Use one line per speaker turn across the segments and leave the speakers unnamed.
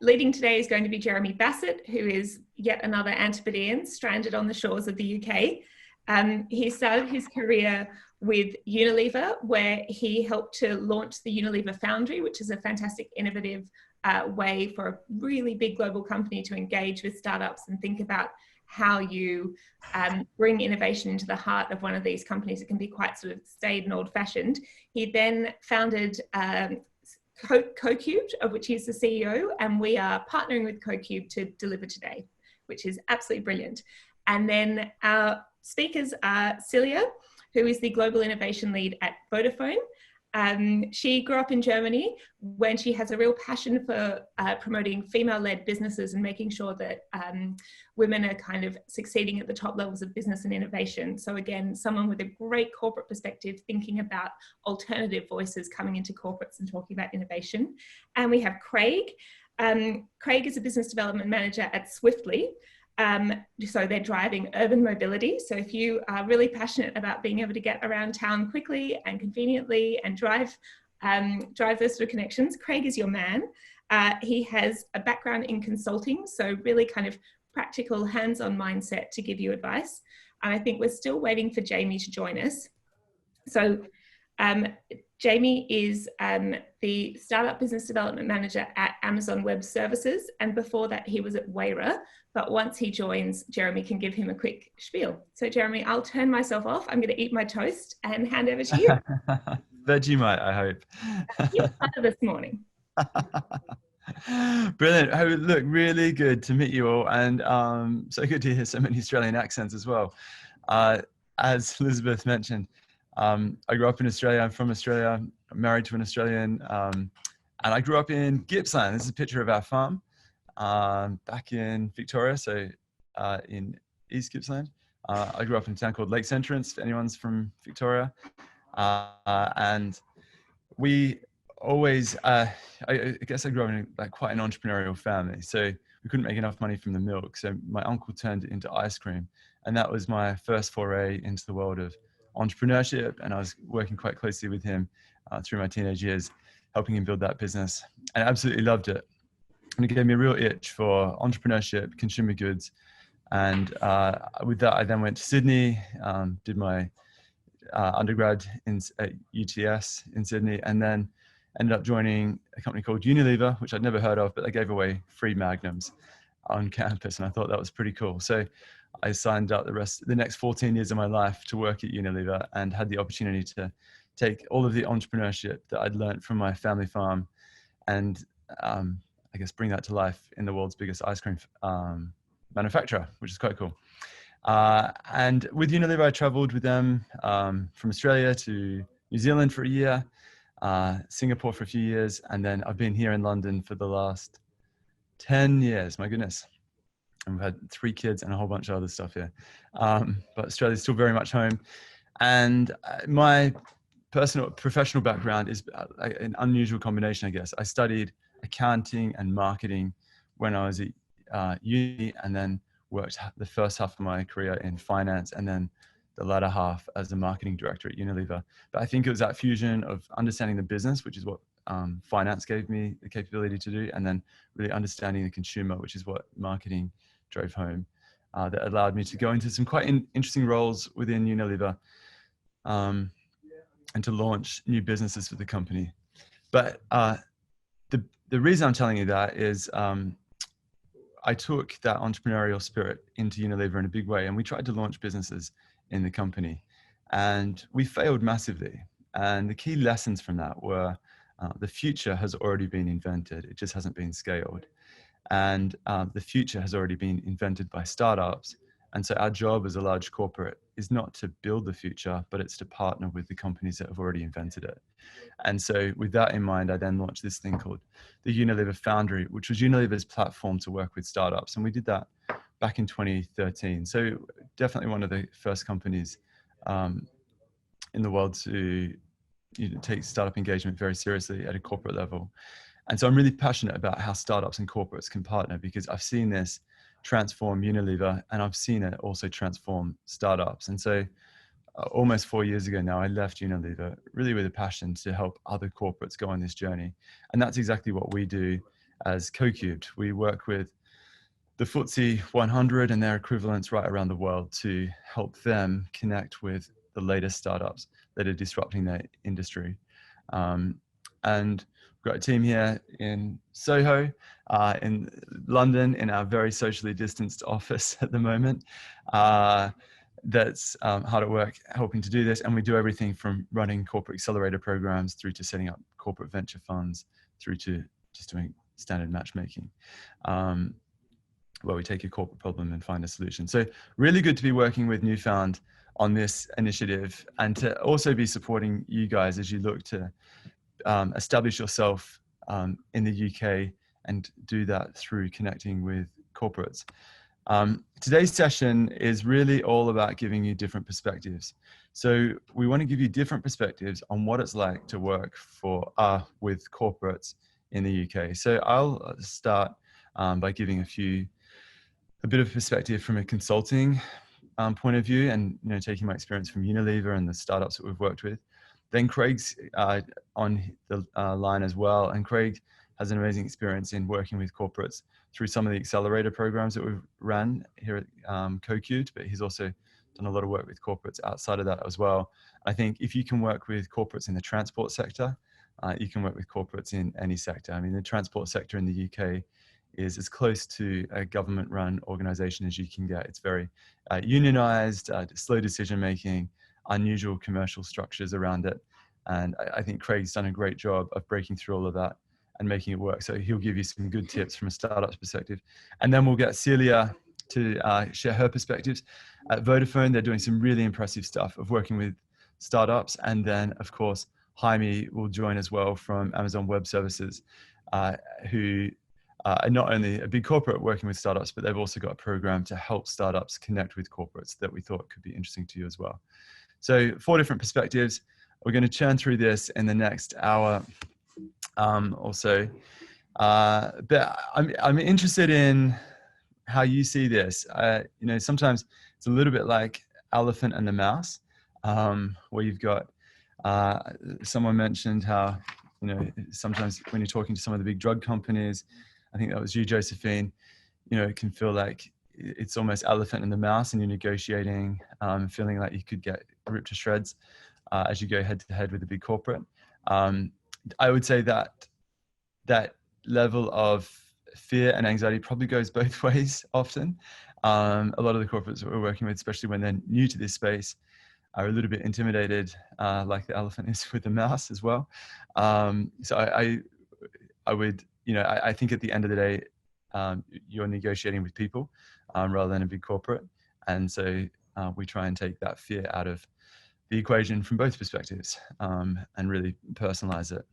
Leading today is going to be Jeremy Bassett, who is yet another Antipodean stranded on the shores of the UK. He started his career with Unilever, where he helped to launch the Unilever Foundry, which is a fantastic, innovative way for a really big global company to engage with startups and think about how you bring innovation into the heart of one of these companies. It can be quite sort of staid and old-fashioned. He then founded CoCubed, of which he's the CEO, and we are partnering with CoCubed to deliver today, which is absolutely brilliant. And then our speakers are Celia, who is the Global Innovation Lead at Vodafone. She grew up in Germany when she has a real passion for promoting female-led businesses and making sure that women are kind of succeeding at the top levels of business and innovation. So again, someone with a great corporate perspective, thinking about alternative voices coming into corporates and talking about innovation. And we have Craig. Craig is a business development manager at Swiftly. So they're driving urban mobility. So if you are really passionate about being able to get around town quickly and conveniently and drive those sort of connections, Craig is your man. He has a background in consulting, so really kind of practical, hands-on mindset to give you advice. And I think we're still waiting for Jamie to join us. So Jamie is the Startup Business Development Manager at Amazon Web Services. And before that, he was at Wayra. But once he joins, Jeremy can give him a quick spiel. So Jeremy, I'll turn myself off. I'm going to eat my toast and hand over to you.
Vegemite, I hope.
You're better this morning.
Brilliant. Oh, look, really good to meet you all. And so good to hear so many Australian accents as well. As Elizabeth mentioned, I grew up in Australia. I'm from Australia. I'm married to an Australian. And I grew up in Gippsland. This is a picture of our farm back in Victoria, so in East Gippsland. I grew up in a town called Lakes Entrance, if anyone's from Victoria. And we always, I guess I grew up in quite an entrepreneurial family. So we couldn't make enough money from the milk. So my uncle turned it into ice cream. And that was my first foray into the world of entrepreneurship. And I was working quite closely with him through my teenage years, helping him build that business. And I absolutely loved it. And it gave me a real itch for entrepreneurship, consumer goods. And with that, I then went to Sydney, did my undergrad at UTS in Sydney, and then ended up joining a company called Unilever, which I'd never heard of, but they gave away free magnums on campus. And I thought that was pretty cool. So I signed up the next 14 years of my life to work at Unilever and had the opportunity to take all of the entrepreneurship that I'd learned from my family farm and I guess bring that to life in the world's biggest ice cream manufacturer, which is quite cool. And with Unilever, I traveled with them from Australia to New Zealand for a year, Singapore for a few years, and then I've been here in London for the last 10 years, my goodness. And we've had 3 kids and a whole bunch of other stuff here. But Australia's still very much home. And my professional background is an unusual combination, I guess. I studied accounting and marketing when I was at uni, and then worked the first half of my career in finance and then the latter half as a marketing director at Unilever. But I think it was that fusion of understanding the business, which is what finance gave me the capability to do, and then really understanding the consumer, which is what marketing drove home, that allowed me to go into some quite interesting roles within Unilever and to launch new businesses for the company. But the reason I'm telling you that is I took that entrepreneurial spirit into Unilever in a big way, and we tried to launch businesses in the company, and we failed massively. And the key lessons from that were the future has already been invented. It just hasn't been scaled. And the future has already been invented by startups. And so our job as a large corporate is not to build the future, but it's to partner with the companies that have already invented it. And so with that in mind, I then launched this thing called the Unilever Foundry, which was Unilever's platform to work with startups. And we did that back in 2013. So definitely one of the first companies in the world to take startup engagement very seriously at a corporate level. And so I'm really passionate about how startups and corporates can partner, because I've seen this transform Unilever and I've seen it also transform startups. And so almost 4 years ago now, I left Unilever really with a passion to help other corporates go on this journey. And that's exactly what we do. as CoCubed. We work with the FTSE 100 and their equivalents right around the world to help them connect with the latest startups that are disrupting their industry. And we've got a team here in Soho, in London, in our very socially distanced office at the moment. That's hard at work helping to do this. And we do everything from running corporate accelerator programs through to setting up corporate venture funds, through to just doing standard matchmaking, where we take a corporate problem and find a solution. So really good to be working with Newfound on this initiative, and to also be supporting you guys as you look to establish yourself in the UK and do that through connecting with corporates. Today's session is really all about giving you different perspectives. So we want to give you different perspectives on what it's like to work with corporates in the UK. So I'll start by giving a bit of perspective from a consulting point of view, and taking my experience from Unilever and the startups that we've worked with. Then Craig's on the line as well, and Craig has an amazing experience in working with corporates through some of the accelerator programs that we've ran here at CoCubed, but he's also done a lot of work with corporates outside of that as well. I think if you can work with corporates in the transport sector, you can work with corporates in any sector. I mean, the transport sector in the UK is as close to a government-run organization as you can get. It's very unionized, slow decision-making, unusual commercial structures around it. And I think Craig's done a great job of breaking through all of that and making it work. So he'll give you some good tips from a startup's perspective. And then we'll get Celia to share her perspectives. At Vodafone, they're doing some really impressive stuff of working with startups. And then, of course, Jaime will join as well from Amazon Web Services, who are not only a big corporate working with startups, but they've also got a program to help startups connect with corporates that we thought could be interesting to you as well. So 4 different perspectives. We're going to churn through this in the next hour or so. But I'm interested in how you see this. Sometimes it's a little bit like elephant and the mouse, where you've got, someone mentioned how, sometimes when you're talking to some of the big drug companies, I think that was you, Josephine, it can feel like it's almost elephant and the mouse, and you're negotiating, feeling like you could get ripped to shreds as you go head to head with a big corporate. I would say that level of fear and anxiety probably goes both ways often. A lot of the corporates that we're working with, especially when they're new to this space, are a little bit intimidated, like the elephant is with the mouse as well. So I would, I think at the end of the day, you're negotiating with people rather than a big corporate. And so we try and take that fear out of the equation from both perspectives, and really personalize it.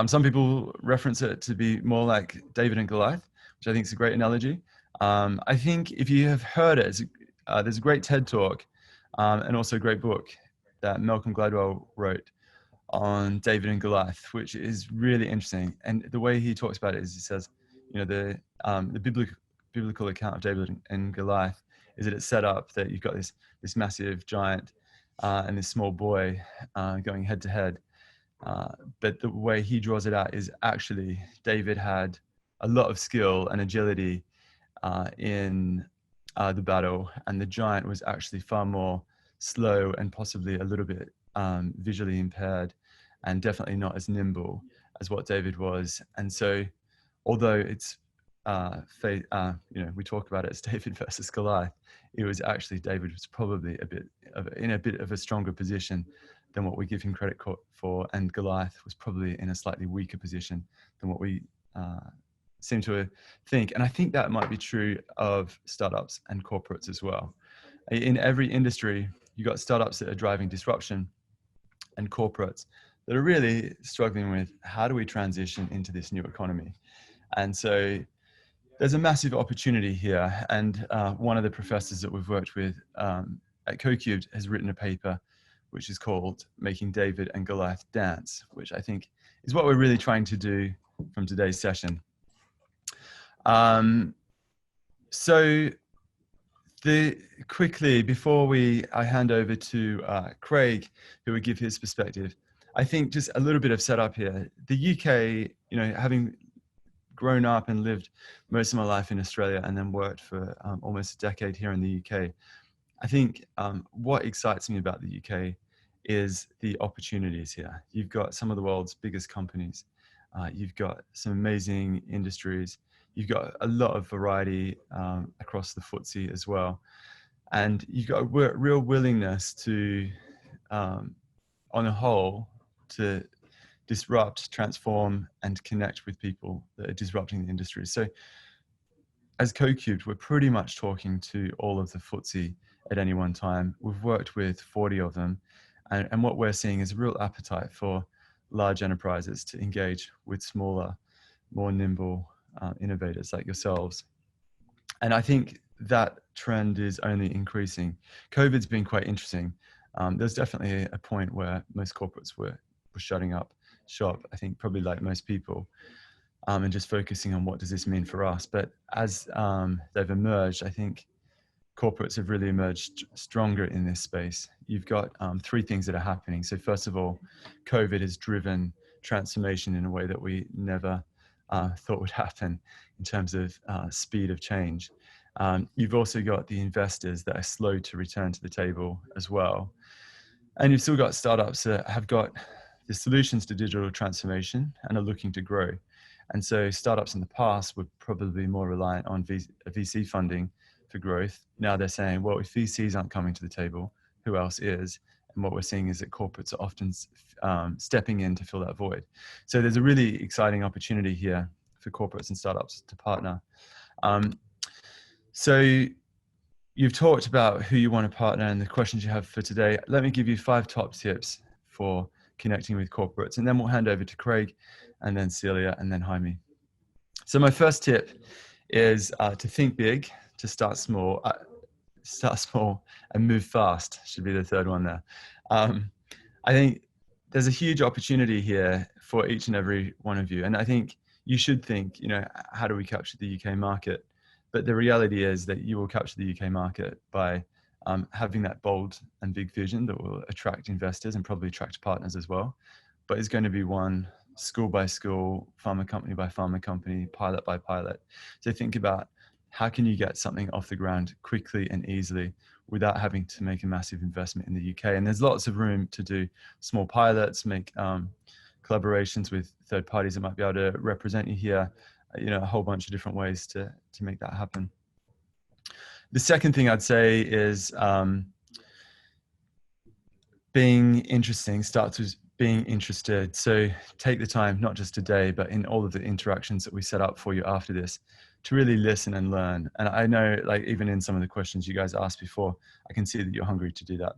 Some people reference it to be more like David and Goliath, which I think is a great analogy. I think if you have heard it, there's a great TED talk and also a great book that Malcolm Gladwell wrote on David and Goliath, which is really interesting. And the way he talks about it is he says, the biblical account of David and Goliath is that it's set up that you've got this massive giant and this small boy going head to head. But the way he draws it out is actually David had a lot of skill and agility in the battle, and the giant was actually far more slow and possibly a little bit visually impaired, and definitely not as nimble as what David was. And so, although it's we talk about it as David versus Goliath, it was actually David was probably in a bit of a stronger position than what we give him credit for, and Goliath was probably in a slightly weaker position than what we seem to think. And I think that might be true of startups and corporates as well. In every industry, you've got startups that are driving disruption and corporates that are really struggling with how do we transition into this new economy. And so there's a massive opportunity here. And one of the professors that we've worked with at CoCubed has written a paper which is called Making David and Goliath Dance, which I think is what we're really trying to do from today's session. So quickly, before I hand over to Craig, who will give his perspective, I think just a little bit of setup here. The UK, having grown up and lived most of my life in Australia and then worked for almost a decade here in the UK. I think what excites me about the UK is the opportunities here. You've got some of the world's biggest companies. You've got some amazing industries. You've got a lot of variety across the FTSE as well. And you've got a real willingness to, on a whole, to disrupt, transform, and connect with people that are disrupting the industry. So as CoCubed, we're pretty much talking to all of the FTSE at any one time. We've worked with 40 of them. And what we're seeing is a real appetite for large enterprises to engage with smaller, more nimble innovators like yourselves. And I think that trend is only increasing. COVID's been quite interesting. There's definitely a point where most corporates were shutting up shop, I think probably like most people, and just focusing on what does this mean for us. But as they've emerged, I think corporates have really emerged stronger in this space. You've got three things that are happening. So first of all, COVID has driven transformation in a way that we never thought would happen in terms of speed of change. You've also got the investors that are slow to return to the table as well. And you've still got startups that have got the solutions to digital transformation and are looking to grow. And so startups in the past were probably more reliant on VC funding for growth. Now they're saying, well, if VCs aren't coming to the table, who else is? And what we're seeing is that corporates are often stepping in to fill that void. So there's a really exciting opportunity here for corporates and startups to partner. So you've talked about who you want to partner and the questions you have for today. Let me give you 5 top tips for connecting with corporates, and then we'll hand over to Craig and then Celia and then Jaime. So my first tip is to think big, to start small and move fast should be the third one there. I think there's a huge opportunity here for each and every one of you. And I think you should think, how do we capture the UK market? But the reality is that you will capture the UK market by having that bold and big vision that will attract investors and probably attract partners as well. But it's going to be one school by school, pharma company by pharma company, pilot by pilot. So think about how can you get something off the ground quickly and easily without having to make a massive investment in the UK. And there's lots of room to do small pilots, make collaborations with third parties that might be able to represent you here, a whole bunch of different ways to make that happen. The second thing I'd say is being interesting starts with being interested. So take the time, not just today, but in all of the interactions that we set up for you after this, to really listen and learn. And I know, like, even in some of the questions you guys asked before, I can see that you're hungry to do that.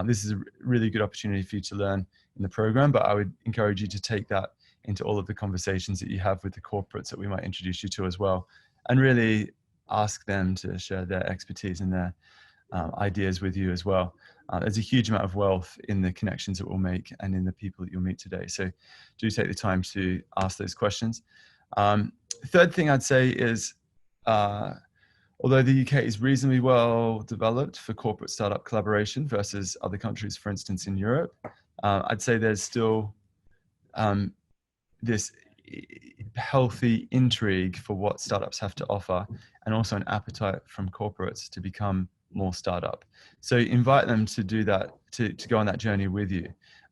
This is a really good opportunity for you to learn in the program, but I would encourage you to take that into all of the conversations that you have with the corporates that we might introduce you to as well, and really ask them to share their expertise and their ideas with you as well. There's a huge amount of wealth in the connections that we'll make and in the people that you'll meet today. So do take the time to ask those questions. Third thing I'd say is, although the UK is reasonably well developed for corporate startup collaboration versus other countries, for instance, in Europe, I'd say there's still this healthy intrigue for what startups have to offer, and also an appetite from corporates to become more startup. So invite them to do that, to go on that journey with you,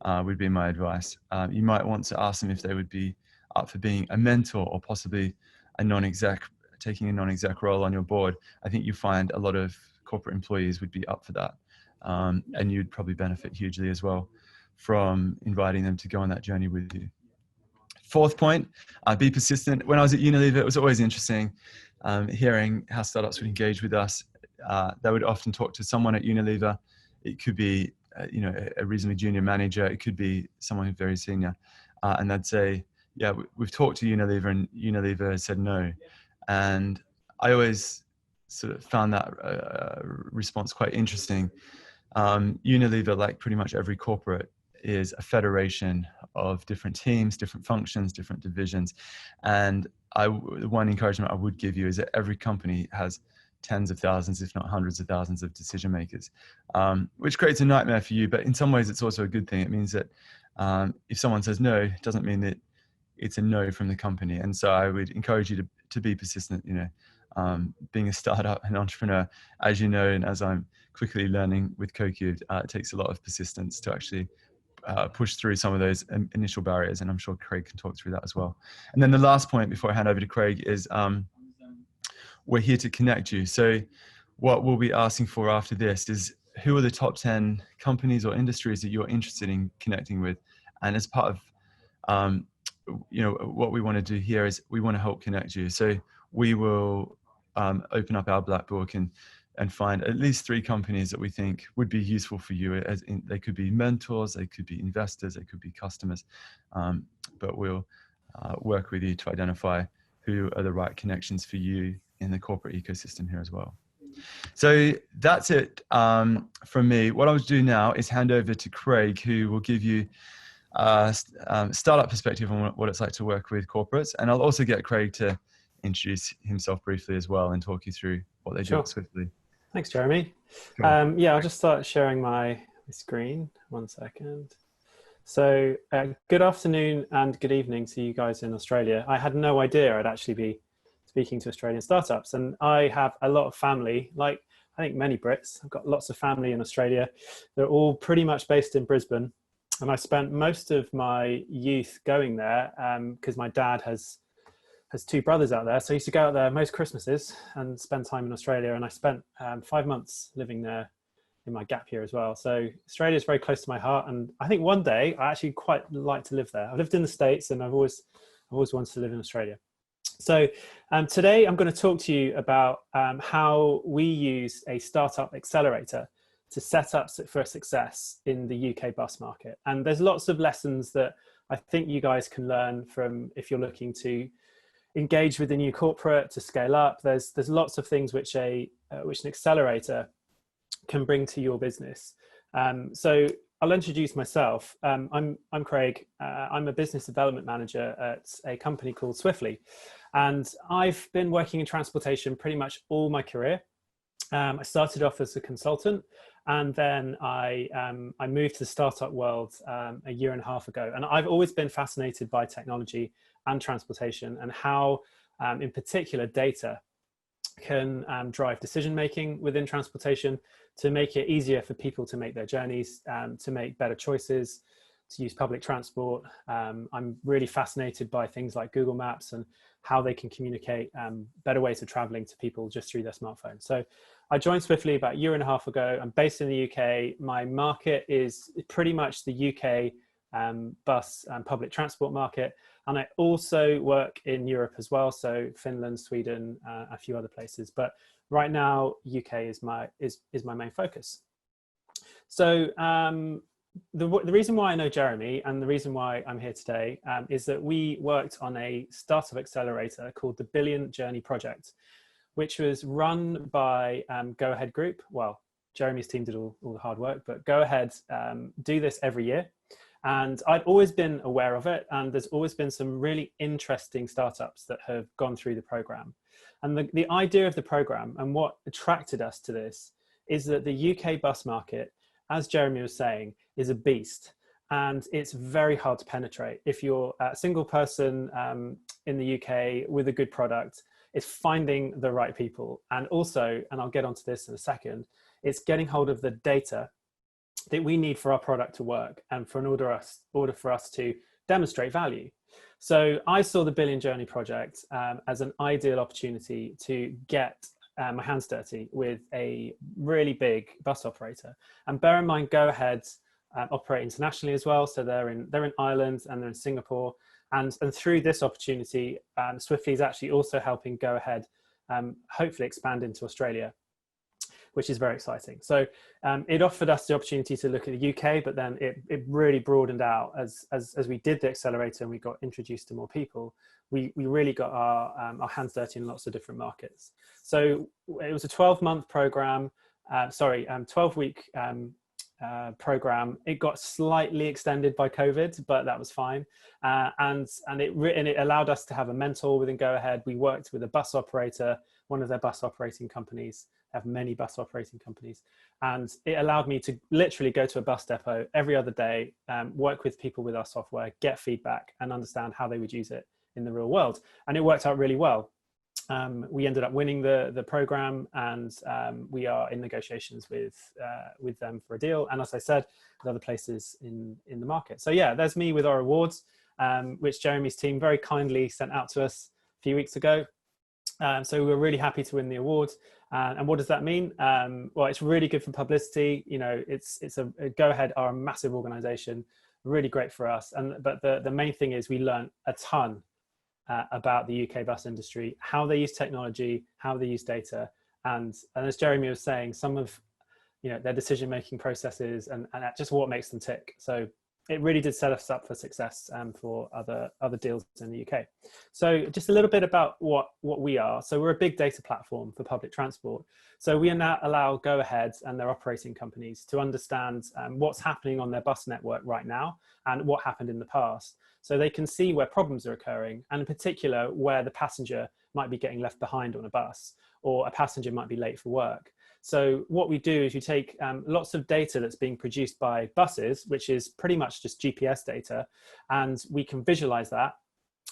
would be my advice. You might want to ask them if they would be up for being a mentor or possibly a non-exec, taking a non-exec role on your board. I think you find a lot of corporate employees would be up for that. And you'd probably benefit hugely as well from inviting them to go on that journey with you. Fourth point, be persistent. When I was at Unilever, it was always interesting hearing how startups would engage with us. They would often talk to someone at Unilever. It could be, a reasonably junior manager. It could be someone who's very senior. And they'd say, yeah, we've talked to Unilever and Unilever said no. And I always sort of found that response quite interesting. Unilever, like pretty much every corporate, is a federation of different teams, different functions, different divisions. And one encouragement I would give you is that every company has tens of thousands, if not hundreds of thousands of decision makers, which creates a nightmare for you. But in some ways, it's also a good thing. It means that if someone says no, it doesn't mean that it's a no from the company. And so I would encourage you to be persistent. Being a startup and entrepreneur, as you know, and as I'm quickly learning with CoCubed, it takes a lot of persistence to actually push through some of those initial barriers. And I'm sure Craig can talk through that as well. And then the last point before I hand over to Craig is we're here to connect you. So what we'll be asking for after this is, who are the top 10 companies or industries that you're interested in connecting with? And as part of what we want to do here is we want to help connect you. So we will open up our black book and find at least 3 companies that we think would be useful for you. They could be mentors, they could be investors, they could be customers, but we'll work with you to identify who are the right connections for you in the corporate ecosystem here as well. So that's it from me. What I'll do now is hand over to Craig, who will give you startup perspective on what it's like to work with corporates. And I'll also get Craig to introduce himself briefly as well and talk you through what they do at Swiftly.
Thanks, Jeremy.
Cool.
Yeah, I'll just start sharing my screen. 1 second. So good afternoon and good evening to you guys in Australia. I had no idea I'd actually be speaking to Australian startups, and I have a lot of family, like I think many Brits. I've got lots of family in Australia. They're all pretty much based in Brisbane. And I spent most of my youth going there because my dad has 2 brothers out there. So I used to go out there most Christmases and spend time in Australia. And I spent 5 months living there in my gap year as well. So Australia is very close to my heart. And I think one day I actually quite like to live there. I've lived in the States and I've always wanted to live in Australia. So today I'm going to talk to you about how we use a startup accelerator to set up for success in the UK bus market. And there's lots of lessons that I think you guys can learn from if you're looking to engage with a new corporate, to scale up. There's lots of things which an accelerator can bring to your business. So I'll introduce myself. I'm Craig. I'm a business development manager at a company called Swiftly. And I've been working in transportation pretty much all my career. I started off as a consultant, and then I moved to the startup world a year and a half ago. And I've always been fascinated by technology and transportation, and how, in particular, data can drive decision-making within transportation to make it easier for people to make their journeys, to make better choices, to use public transport. I'm really fascinated by things like Google Maps and how they can communicate better ways of traveling to people just through their smartphone. So I joined Swiftly about a year and a half ago. I'm based in the UK. My market is pretty much the UK bus and public transport market. And I also work in Europe as well. So Finland, Sweden, a few other places. But right now, UK is my main focus. So the reason why I know Jeremy and the reason why I'm here today is that we worked on a startup accelerator called the Billion Journey Project, which was run by Go Ahead Group. Well, Jeremy's team did all the hard work, but Go Ahead do this every year. And I'd always been aware of it. And there's always been some really interesting startups that have gone through the program. And the idea of the program and what attracted us to this is that the UK bus market, as Jeremy was saying, is a beast. And it's very hard to penetrate. If you're a single person in the UK with a good product, it's finding the right people. And also, and I'll get onto this in a second, it's getting hold of the data that we need for our product to work and in order for us to demonstrate value. So I saw the Billion Journey project as an ideal opportunity to get my hands dirty with a really big bus operator. And bear in mind, Go Ahead operate internationally as well. So they're in Ireland and they're in Singapore. And through this opportunity, Swiftly is actually also helping Go Ahead hopefully expand into Australia, which is very exciting. So it offered us the opportunity to look at the UK, but then it really broadened out as we did the accelerator and we got introduced to more people. We really got our hands dirty in lots of different markets. So it was a 12-month program, 12-week program. It got slightly extended by COVID, but that was fine. And it allowed us to have a mentor within Go Ahead. We worked with a bus operator, one of their bus operating companies, have many bus operating companies. And it allowed me to literally go to a bus depot every other day, work with people with our software, get feedback and understand how they would use it in the real world. And it worked out really well. We ended up winning the program, and we are in negotiations with them for a deal. And as I said, with other places in the market. So yeah, there's me with our awards, which Jeremy's team very kindly sent out to us a few weeks ago. So we're really happy to win the award. And what does that mean? Well, it's really good for publicity. You know, it's a Go Ahead are a massive organization, really great for us. But the main thing is we learned a ton about the UK bus industry, how they use technology, how they use data. And as Jeremy was saying, some of their decision-making processes and just what makes them tick. So it really did set us up for success for other deals in the UK. So just a little bit about what we are. So we're a big data platform for public transport. So we now allow Go Ahead and their operating companies to understand what's happening on their bus network right now and what happened in the past. So they can see where problems are occurring, and in particular, where the passenger might be getting left behind on a bus, or a passenger might be late for work. So what we do is you take lots of data that's being produced by buses, which is pretty much just GPS data, and we can visualize that,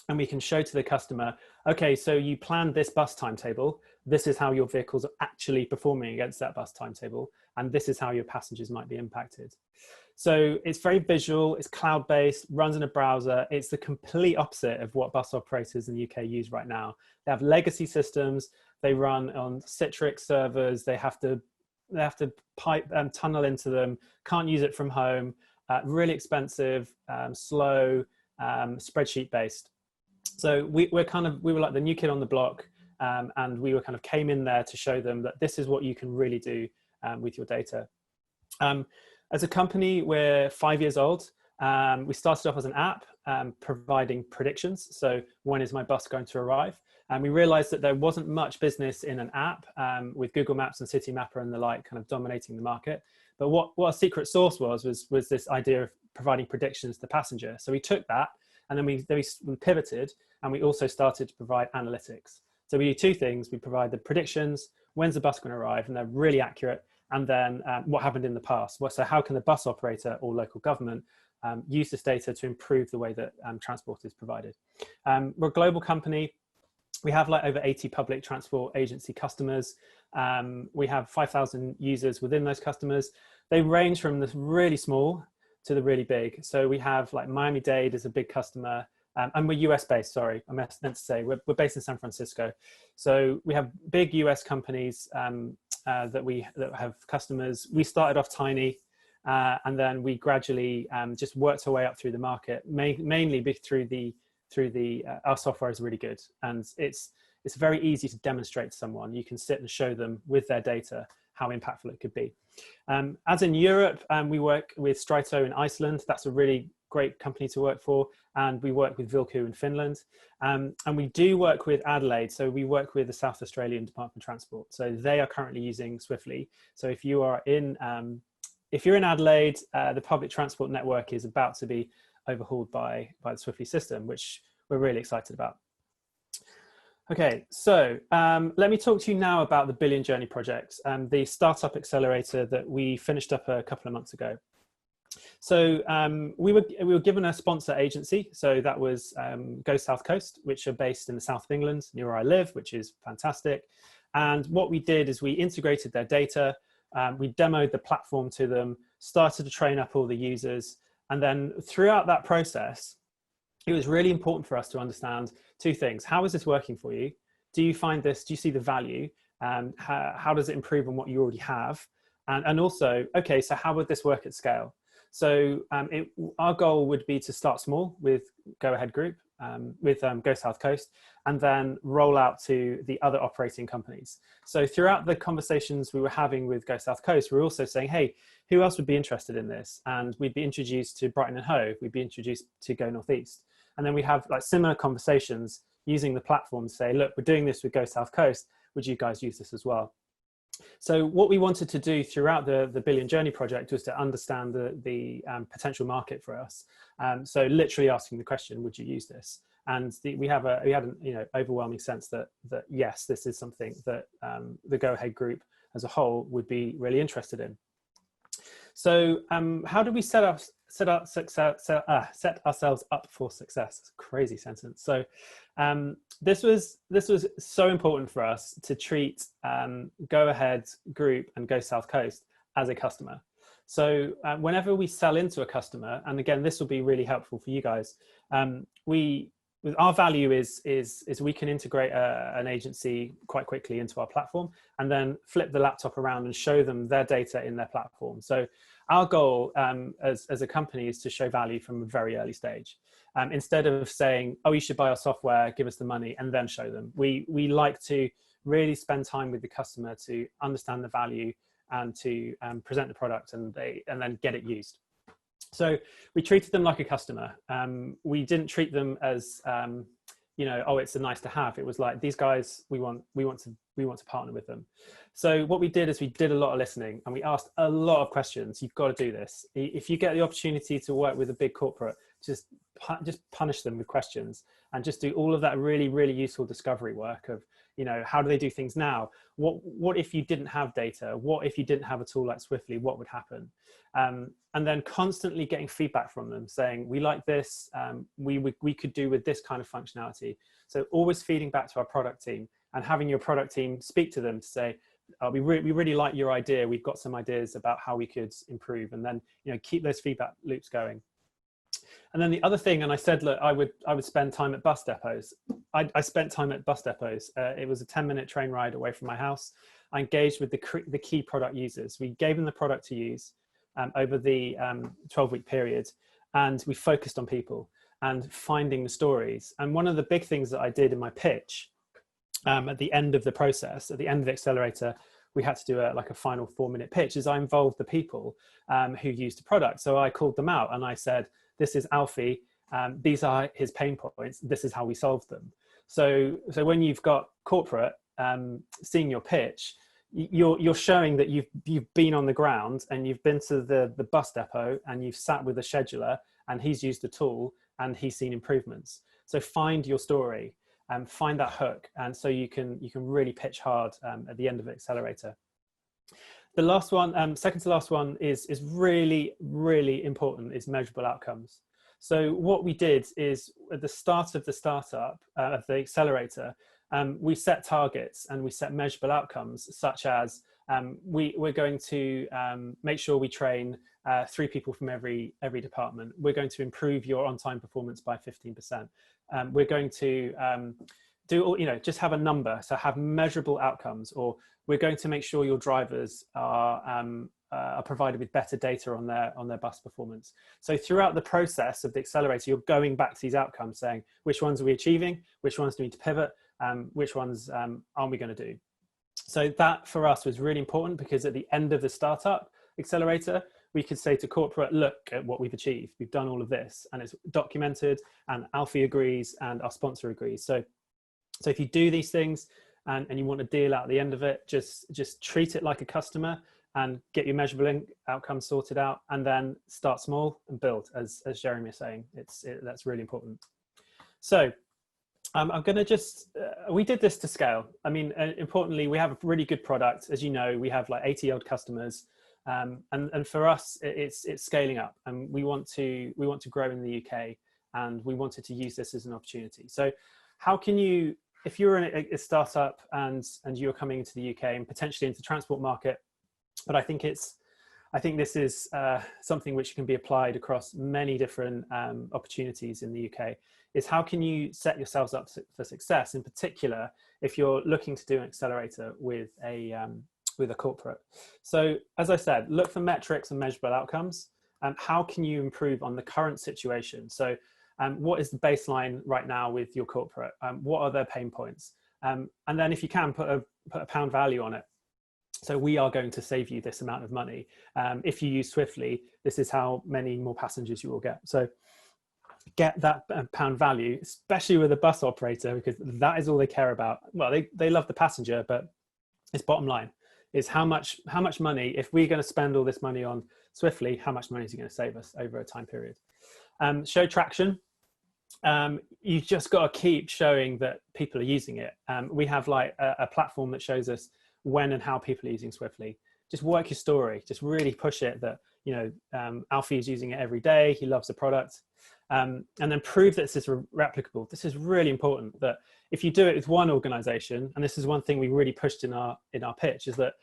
and we can show to the customer, okay, so you planned this bus timetable, this is how your vehicles are actually performing against that bus timetable, and this is how your passengers might be impacted. So it's very visual, it's cloud-based, runs in a browser. It's the complete opposite of what bus operators in the UK use right now. They have legacy systems, they run on Citrix servers, they have to pipe and tunnel into them, can't use it from home, really expensive, slow, spreadsheet based. So we were like the new kid on the block, and we were came in there to show them that this is what you can really do with your data. As a company, we're 5 years old. We started off as an app providing predictions. So when is my bus going to arrive? And we realized that there wasn't much business in an app with Google Maps and Citymapper and the like dominating the market. But what our secret sauce was this idea of providing predictions to the passenger. So we took that, and then we pivoted, and we also started to provide analytics. So we do two things. We provide the predictions, when's the bus going to arrive, and they're really accurate. And then what happened in the past. So how can the bus operator or local government use this data to improve the way that transport is provided? We're a global company. We have like over 80 public transport agency customers. We have 5,000 users within those customers. They range from the really small to the really big. So we have like Miami-Dade is a big customer. And we're US based, sorry, I meant to say, we're based in San Francisco. So we have big US companies that have customers. We started off tiny, and then we gradually just worked our way up through the market, mainly through our software is really good, and it's very easy to demonstrate to someone. You can sit and show them with their data how impactful it could be. As in Europe, we work with Strito in Iceland. That's a really great company to work for, and we work with Vilku in Finland, and we do work with Adelaide. So we work with the South Australian Department of Transport. So they are currently using Swiftly. So if you're in Adelaide, the public transport network is about to be overhauled by the Swiftly system, which we're really excited about. Okay, so let me talk to you now about the Billion Journey project, the startup accelerator that we finished up a couple of months ago. So we were given a sponsor agency. So that was Go South Coast, which are based in the south of England, near where I live, which is fantastic. And what we did is we integrated their data, we demoed the platform to them, started to train up all the users. And then throughout that process, it was really important for us to understand two things. How is this working for you? Do you find this, do you see the value? How does it improve on what you already have? And also, okay, so how would this work at scale? So our goal would be to start small with Go Ahead Group, with Go South Coast, and then roll out to the other operating companies. So throughout the conversations we were having with Go South Coast, we were also saying, hey, who else would be interested in this? And we'd be introduced to Brighton and Hove, we'd be introduced to Go Northeast. And then we have like similar conversations using the platform to say, look, we're doing this with Go South Coast, would you guys use this as well? So what we wanted to do throughout the Billion Journey project was to understand the potential market for us. So literally asking the question, would you use this? And we had an overwhelming sense that yes, this is something that the Go Ahead Group as a whole would be really interested in. So how do we set ourselves up for success? It's a crazy sentence. So this was so important for us to treat Go Ahead Group and Go South Coast as a customer. So whenever we sell into a customer, and again, this will be really helpful for you guys, our value is we can integrate an agency quite quickly into our platform and then flip the laptop around and show them their data in their platform. So our goal as a company is to show value from a very early stage. Instead of saying, oh, you should buy our software, give us the money, and then show them. We like to really spend time with the customer to understand the value and to present the product and then get it used. So we treated them like a customer. We didn't treat them as, oh, it's a nice to have. It was like, these guys, we want to partner with them. So what we did is we did a lot of listening and we asked a lot of questions. You've got to do this. If you get the opportunity to work with a big corporate, just punish them with questions and just do all of that really, really useful discovery work of, how do they do things now? What if you didn't have data? What if you didn't have a tool like Swiftly? What would happen? And then constantly getting feedback from them saying, we like this, we could do with this kind of functionality. So always feeding back to our product team and having your product team speak to them to say, we really like your idea. We've got some ideas about how we could improve, and then keep those feedback loops going. And then the other thing, and I said, look, I would spend time at bus depots. I spent time at bus depots. It was a 10-minute train ride away from my house. I engaged with the key product users. We gave them the product to use over the 12-week period, and we focused on people and finding the stories. And one of the big things that I did in my pitch at the end of the process, at the end of the accelerator, we had to do a final 4-minute pitch, is I involved the people who used the product. So I called them out and I said, this is Alfie, these are his pain points, this is how we solved them. So when you've got corporate seeing your pitch, you're showing that you've been on the ground and you've been to the bus depot and you've sat with a scheduler and he's used the tool and he's seen improvements. So find your story and find that hook, and so you can really pitch hard at the end of the accelerator. The last one, second to last one, is really, really important, is measurable outcomes. So what we did is at the start of the startup, of the accelerator, we set targets and we set measurable outcomes, such as we're going to make sure we train 3 people from every department. We're going to improve your on-time performance by 15%. We're going to do all, just have a number, so have measurable outcomes, or we're going to make sure your drivers are provided with better data on their bus performance. So throughout the process of the accelerator, you're going back to these outcomes, saying which ones are we achieving, which ones do we need to pivot, which ones aren't we going to do. So that for us was really important, because at the end of the startup accelerator, we could say to corporate, look at what we've achieved. We've done all of this and it's documented, and Alfie agrees and our sponsor agrees. So if you do these things and you want a deal out at the end of it, just treat it like a customer and get your measurable outcomes sorted out, and then start small and build, as Jeremy is saying. That's really important. So I'm going to we did this to scale. I mean, importantly, we have a really good product. As you know, we have like 80 odd customers. And for us, it's scaling up, and we want to grow in the UK, and we wanted to use this as an opportunity. So how can you, if you're in a startup and you're coming into the UK and potentially into the transport market, but I think this is something which can be applied across many different opportunities in the UK, is how can you set yourselves up for success, in particular if you're looking to do an accelerator with a corporate. So as I said, look for metrics and measurable outcomes. How can you improve on the current situation? So what is the baseline right now with your corporate? What are their pain points? And then if you can, put a pound value on it. So we are going to save you this amount of money. If you use Swiftly, this is how many more passengers you will get. So get that pound value, especially with a bus operator, because that is all they care about. Well, they love the passenger, but it's bottom line. Is how much money, if we're going to spend all this money on Swiftly, how much money is it going to save us over a time period? Show traction. You've just got to keep showing that people are using it. We have like a platform that shows us when and how people are using Swiftly. Just work your story, just really push it that, Alfie is using it every day, he loves the product. And then prove that this is replicable. This is really important, that if you do it with one organization, and this is one thing we really pushed in our pitch, is that,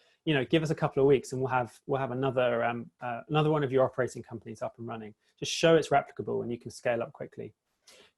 give us a couple of weeks and we'll have another one of your operating companies up and running. Just show it's replicable and you can scale up quickly.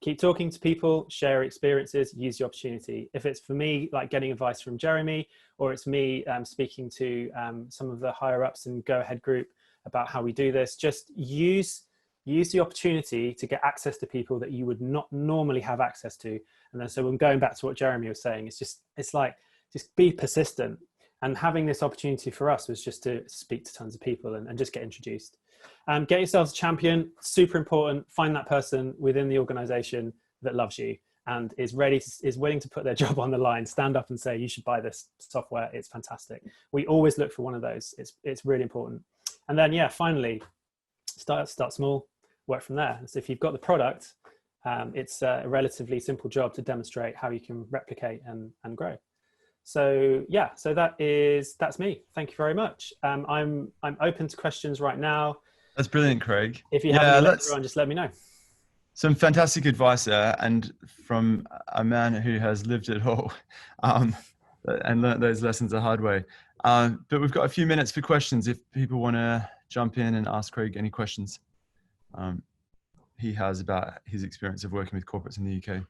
Keep talking to people, share experiences, use the opportunity. If it's for me, like getting advice from Jeremy, or it's me speaking to some of the higher ups in Go Ahead Group about how we do this, just use the opportunity to get access to people that you would not normally have access to. And then, so I'm going back to what Jeremy was saying, it's like, just be persistent. And having this opportunity for us was just to speak to tons of people and just get introduced. Get yourselves a champion, super important. Find that person within the organization that loves you and is willing to put their job on the line, stand up and say, you should buy this software, it's fantastic. We always look for one of those. It's really important. And then, finally, start small, work from there. So if you've got the product, it's a relatively simple job to demonstrate how you can replicate and grow. So so that's me. Thank you very much. I'm open to questions right now.
That's brilliant, Craig.
If you have any later on, just let me know.
Some fantastic advice there, and from a man who has lived it all and learnt those lessons the hard way. But we've got a few minutes for questions if people want to jump in and ask Craig any questions he has about his experience of working with corporates in the UK.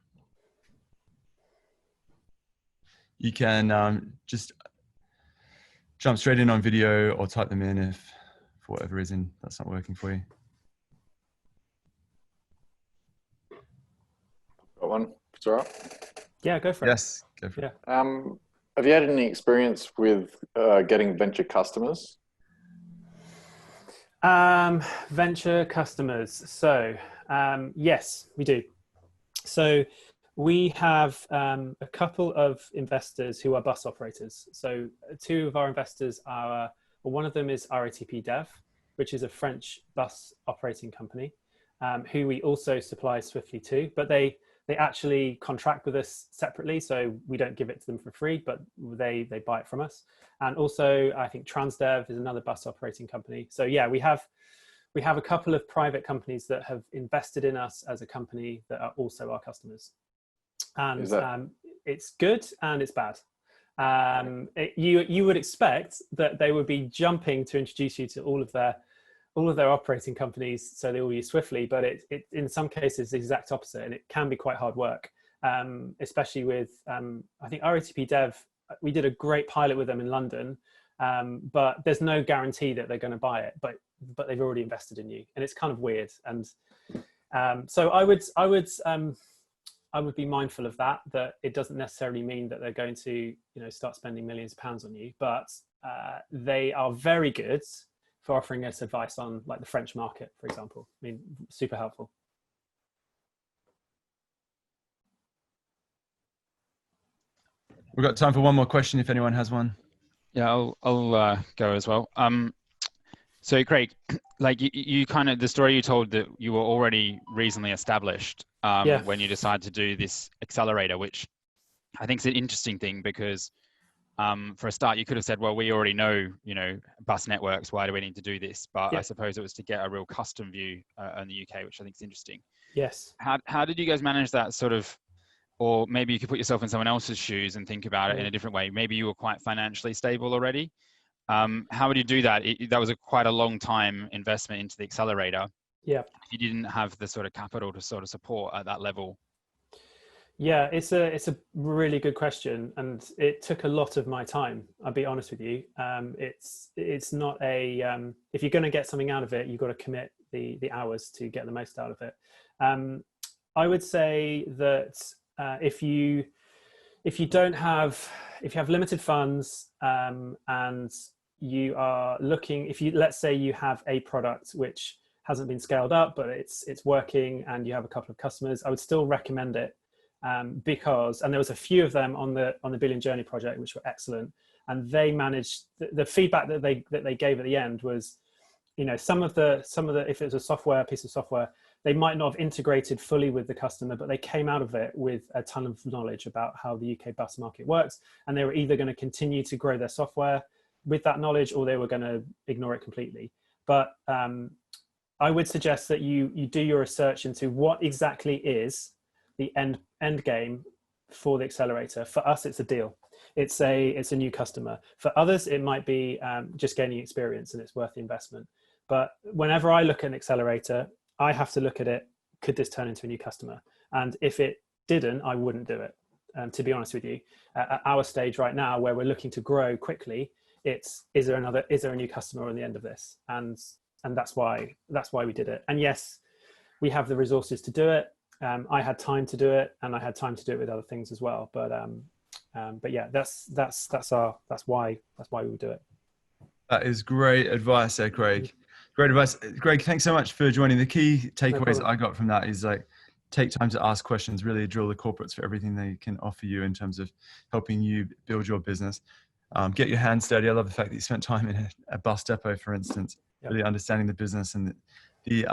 You can just jump straight in on video or type them in if, for whatever reason, that's not working for you.
Got one? It's all right.
Yeah, go for it.
Yes, go for it.
Have you had any experience with getting venture customers?
Venture customers. So yes, we do. So we have a couple of investors who are bus operators. So two of our investors are, one of them is RATP Dev, which is a French bus operating company, who we also supply Swiftly to, but they actually contract with us separately. So we don't give it to them for free, but they buy it from us. And also I think Transdev is another bus operating company. So yeah, we have a couple of private companies that have invested in us as a company that are also our customers. And it's good and it's bad. You would expect that they would be jumping to introduce you to all of their operating companies, so they all use Swiftly, but it in some cases the exact opposite, and it can be quite hard work, especially with I think RATP Dev. We did a great pilot with them in London, but there's no guarantee that they're going to buy it, but they've already invested in you, and it's kind of weird. And so I would be mindful of that it doesn't necessarily mean that they're going to start spending millions of pounds on you, but they are very good for offering us advice on like the French market, for example. I mean, super helpful.
We've got time for one more question if anyone has one.
Yeah, I'll go as well. So Craig, like you kind of, the story you told that you were already reasonably established when you decided to do this accelerator, which I think is an interesting thing because for a start, you could have said, well, we already know, bus networks, why do we need to do this? But I suppose it was to get a real custom view in the UK, which I think is interesting.
Yes.
How did you guys manage that sort of, or maybe you could put yourself in someone else's shoes and think about it in a different way. Maybe you were quite financially stable already. How would you do that? That was quite a long time investment into the accelerator.
Yeah.
If you didn't have the sort of capital to sort of support at that level.
Yeah, it's a really good question, and it took a lot of my time. I'll be honest with you. It's not a if you're going to get something out of it, you've got to commit the hours to get the most out of it. I would say that if you have limited funds and you are looking, let's say you have a product which hasn't been scaled up, but it's working, and you have a couple of customers, I would still recommend it. Because there was a few of them on the Billion Journey project which were excellent, and they managed the feedback that they gave at the end was, some of the if it was a piece of software, they might not have integrated fully with the customer, but they came out of it with a ton of knowledge about how the UK bus market works. And they were either going to continue to grow their software with that knowledge, or they were going to ignore it completely. But I would suggest that you do your research into what exactly is the end game for the accelerator. For us, it's a deal. It's a new customer. For others, it might be just gaining experience, and it's worth the investment. But whenever I look at an accelerator, I have to look at it, could this turn into a new customer? And if it didn't, I wouldn't do it. To be honest with you, at our stage right now, where we're looking to grow quickly, is there a new customer on the end of this? And that's why we did it. And yes, we have the resources to do it. I had time to do it, and I had time to do it with other things as well. But yeah, that's why we would do it.
That is great advice there, Craig. Great advice. Greg, thanks so much for joining. The key takeaways I got from that is like, take time to ask questions, really drill the corporates for everything they can offer you in terms of helping you build your business. Get your hands dirty. I love the fact that you spent time in a bus depot, for instance, really understanding the business and the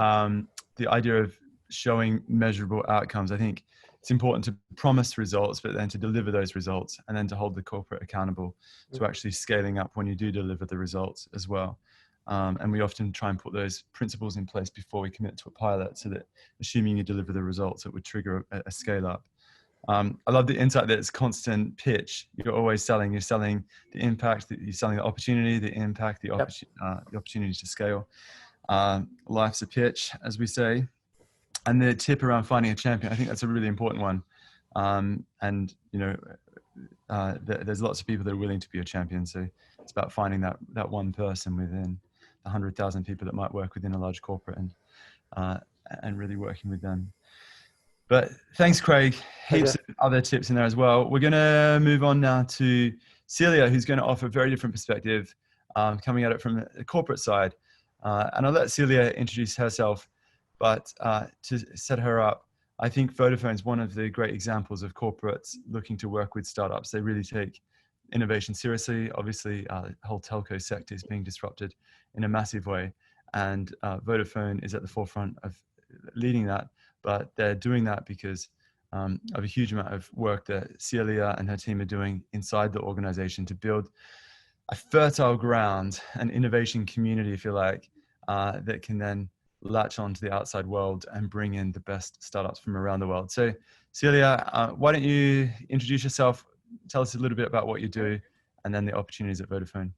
idea of showing measurable outcomes. I think it's important to promise results, but then to deliver those results, and then to hold the corporate accountable to actually scaling up when you do deliver the results as well. And we often try and put those principles in place before we commit to a pilot, so that assuming you deliver the results, it would trigger a scale up. I love the insight that it's constant pitch. You're always selling. You're selling the impact, you're selling the opportunity, the impact, the opportunity to scale. Life's a pitch, as we say. And the tip around finding a champion, I think that's a really important one. And you know, there's lots of people that are willing to be a champion. So it's about finding that one person within 100,000 people that might work within a large corporate, and really working with them. But thanks, Craig. Heaps of other tips in there as well. We're going to move on now to Celia, who's going to offer a very different perspective, coming at it from the corporate side. And I'll let Celia introduce herself, but to set her up, I think Vodafone is one of the great examples of corporates looking to work with startups. They really take innovation seriously. Obviously, the whole telco sector is being disrupted in a massive way, and Vodafone is at the forefront of leading that. But they're doing that because of a huge amount of work that Celia and her team are doing inside the organization to build a fertile ground, an innovation community, if you like, that can then latch on to the outside world and bring in the best startups from around the world. So Celia, why don't you introduce yourself, tell us a little bit about what you do, and then the opportunities at Vodafone.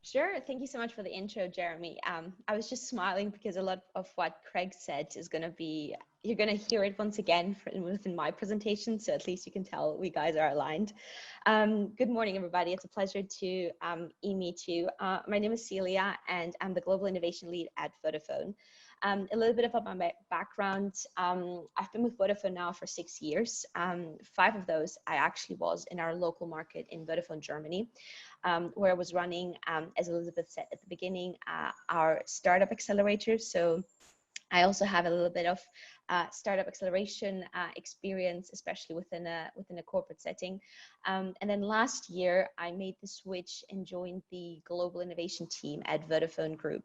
Sure. Thank you so much for the intro, Jeremy. I was just smiling because a lot of what Craig said is going to be, you're going to hear it once again within my presentation. So at least you can tell we guys are aligned. Good morning, everybody. It's a pleasure to meet you. My name is Celia, and I'm the Global Innovation Lead at Vodafone. A little bit about my background. I've been with Vodafone now for 6 years. 5 of those I actually was in our local market in Vodafone Germany, where I was running, as Elizabeth said at the beginning, our startup accelerator. So I also have a little bit of startup acceleration experience, especially within a corporate setting. And then last year, I made the switch and joined the global innovation team at Vodafone Group.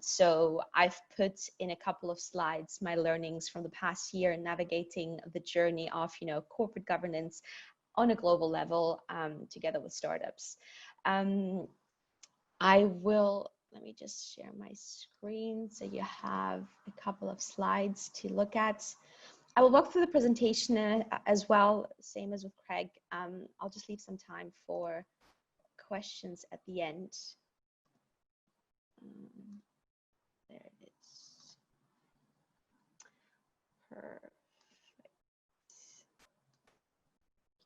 So I've put in a couple of slides my learnings from the past year in navigating the journey of, corporate governance on a global level, together with startups. Let me just share my screen so you have a couple of slides to look at. I will walk through the presentation as well, same as with Craig. I'll just leave some time for questions at the end. There it is. Perfect.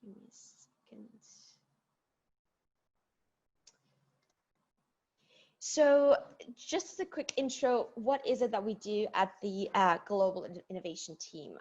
Give me a second. So just as a quick intro, what is it that we do at the Global Innovation Team?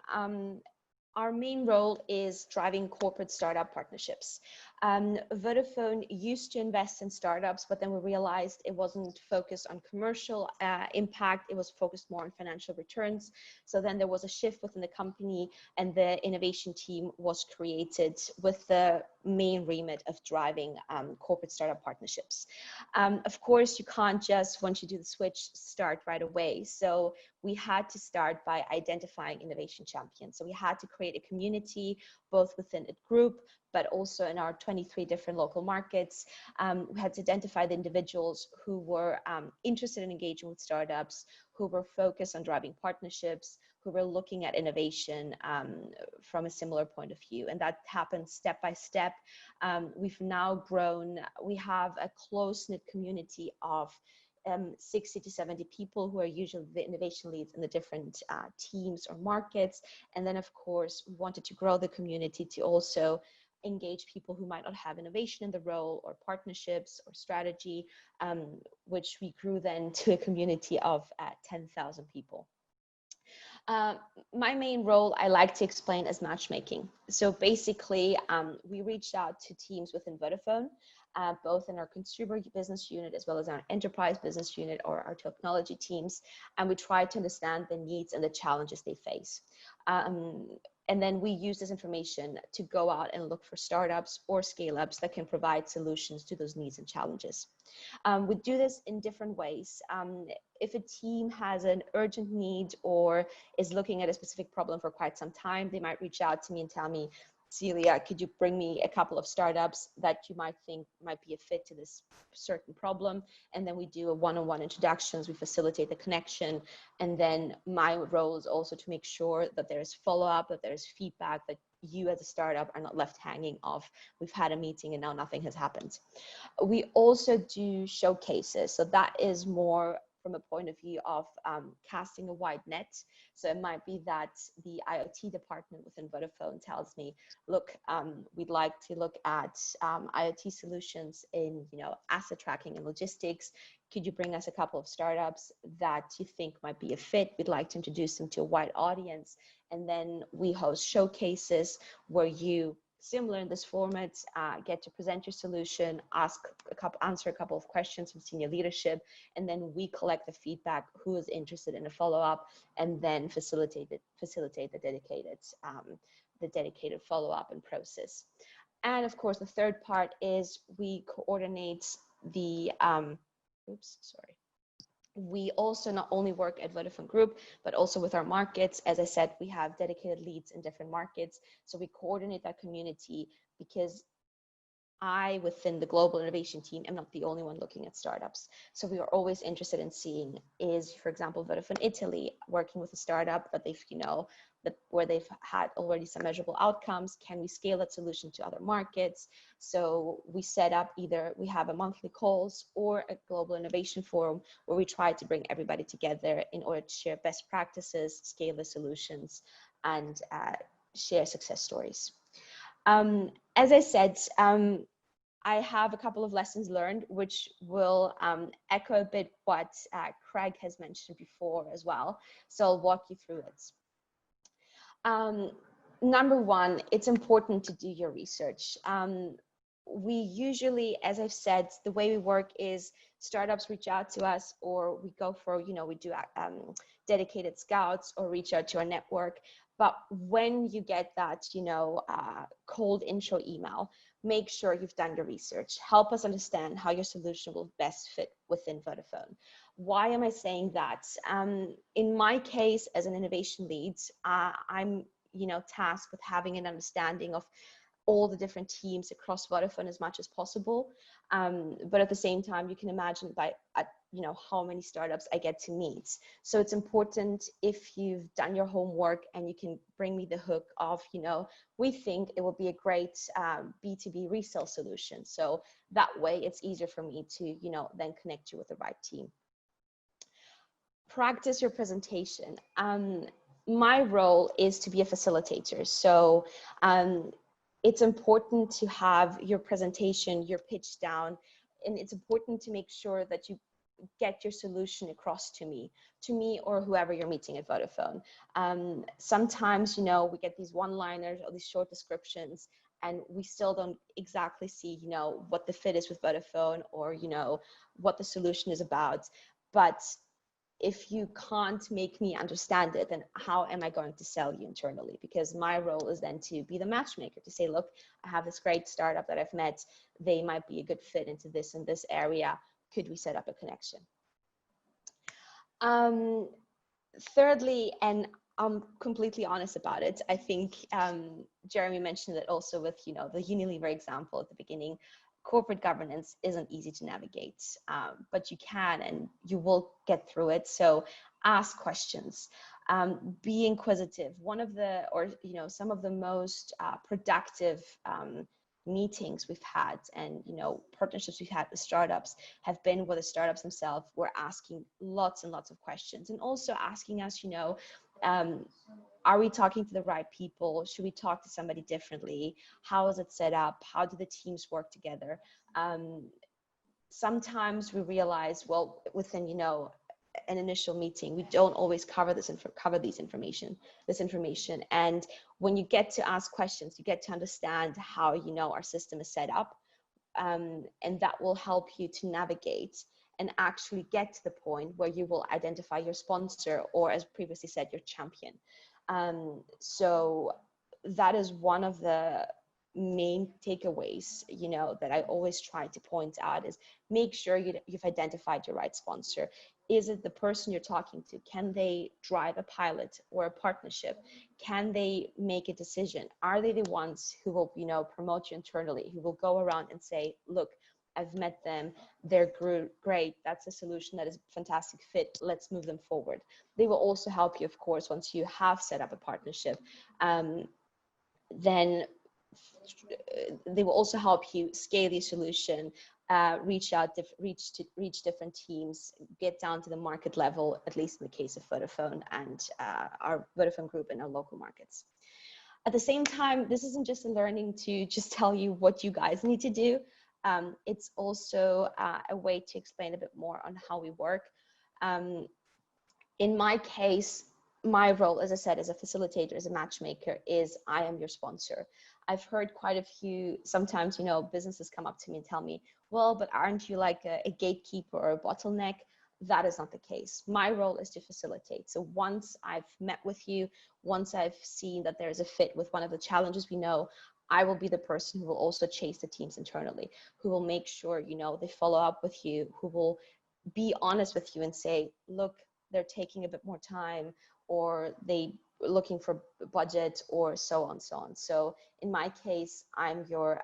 Our main role is driving corporate startup partnerships. Vodafone used to invest in startups, but then we realized it wasn't focused on commercial impact. It was focused more on financial returns. So then there was a shift within the company, and the innovation team was created with the main remit of driving corporate startup partnerships. Of course, you can't just, once you do the switch, start right away. So we had to start by identifying innovation champions. So we had to create a community, both within a group, but also in our 23 different local markets. We had to identify the individuals who were interested in engaging with startups, who were focused on driving partnerships, who were looking at innovation from a similar point of view. And that happened step by step. We've now grown, we have a close-knit community of 60 to 70 people who are usually the innovation leads in the different teams or markets. And then, of course, we wanted to grow the community to also engage people who might not have innovation in the role or partnerships or strategy, which we grew then to a community of 10,000 people. My main role, I like to explain as matchmaking. So basically, we reached out to teams within Vodafone, both in our consumer business unit as well as our enterprise business unit or our technology teams, and we tried to understand the needs and the challenges they face. And then we use this information to go out and look for startups or scale-ups that can provide solutions to those needs and challenges. We do this in different ways. If a team has an urgent need or is looking at a specific problem for quite some time, they might reach out to me and tell me, Celia, could you bring me a couple of startups that you might think might be a fit to this certain problem? And then we do a one-on-one introductions, we facilitate the connection. And then my role is also to make sure that there's follow-up, that there's feedback, that you as a startup are not left hanging off. We've had a meeting and now nothing has happened. We also do showcases. So that is more from a point of view of casting a wide net. So it might be that the IoT department within Vodafone tells me, look, we'd like to look at IoT solutions in, asset tracking and logistics. Could you bring us a couple of startups that you think might be a fit? We'd like to introduce them to a wide audience. And then we host showcases where you, similar in this format, get to present your solution, answer a couple of questions from senior leadership, and then we collect the feedback, who is interested in a follow-up, and then facilitate the dedicated follow-up and process. And of course, the third part is we coordinate the, we also not only work at Vodafone Group, but also with our markets. As I said, we have dedicated leads in different markets. So we coordinate that community because I, within the global innovation team, am not the only one looking at startups. So we are always interested in seeing, is, for example, Vodafone Italy working with a startup that they've, where they've had already some measurable outcomes. Can we scale that solution to other markets? So we set up either we have a monthly calls or a global innovation forum where we try to bring everybody together in order to share best practices, scale the solutions, and share success stories. As I said, I have a couple of lessons learned, which will echo a bit what Craig has mentioned before as well. So I'll walk you through it. Number one, it's important to do your research. We usually, as I've said, the way we work is startups reach out to us, or we go for, we do dedicated scouts or reach out to our network. But when you get that, cold intro email, make sure you've done your research. Help us understand how your solution will best fit within Vodafone. Why am I saying that? In my case, as an innovation lead, I'm, tasked with having an understanding of all the different teams across Vodafone as much as possible. But at the same time, you can imagine how many startups I get to meet. So it's important, if you've done your homework and you can bring me the hook of, we think it will be a great B2B resale solution. So that way it's easier for me to, then connect you with the right team. Practice your presentation. My role is to be a facilitator. So it's important to have your presentation, your pitch down, and it's important to make sure that you get your solution across to me or whoever you're meeting at Vodafone. Sometimes, we get these one-liners or these short descriptions, and we still don't exactly see, what the fit is with Vodafone or, what the solution is about. But if you can't make me understand it, then how am I going to sell you internally? Because my role is then to be the matchmaker, to say, look, I have this great startup that I've met. They might be a good fit into this and this area. Could we set up a connection? Thirdly, and I'm completely honest about it, I think Jeremy mentioned it also with, you know, the Unilever example at the beginning. Corporate governance isn't easy to navigate, but you can and you will get through it. So ask questions, be inquisitive. One of the, or, you know, some of the most productive meetings we've had and, you know, partnerships we've had with startups have been where the startups themselves were asking lots and lots of questions, and also asking us, you know, are we talking to the right people? Should we talk to somebody differently? How is it set up? How do the teams work together? Sometimes we realize, well, within, you know, an initial meeting, we don't always cover this information. And when you get to ask questions, you get to understand how, you know, our system is set up, and that will help you to navigate and actually get to the point where you will identify your sponsor, or as previously said, your champion. So that is one of the main takeaways, you know, that I always try to point out, is make sure you've identified your right sponsor. Is it the person you're talking to? Can they drive a pilot or a partnership? Can they make a decision? Are they the ones who will, you know, promote you internally, who will go around and say, look, I've met them, they're great, that's a solution that is a fantastic fit, let's move them forward. They will also help you, of course, once you have set up a partnership, then they will also help you scale your solution, reach different teams, get down to the market level, at least in the case of Vodafone and our Vodafone group in our local markets. At the same time, this isn't just a learning to just tell you what you guys need to do. It's also a way to explain a bit more on how we work. In my case, my role, as I said, as a facilitator, as a matchmaker, is I am your sponsor. I've heard quite a few, sometimes, you know, businesses come up to me and tell me, well, but aren't you like a gatekeeper or a bottleneck? That is not the case. My role is to facilitate. So once I've met with you, once I've seen that there is a fit with one of the challenges we know, I will be the person who will also chase the teams internally, who will make sure, you know, they follow up with you, who will be honest with you and say, look, they're taking a bit more time, or they looking for budget, or so on, so on. So in my case, I'm your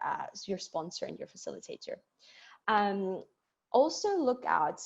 sponsor and your facilitator. Also look out,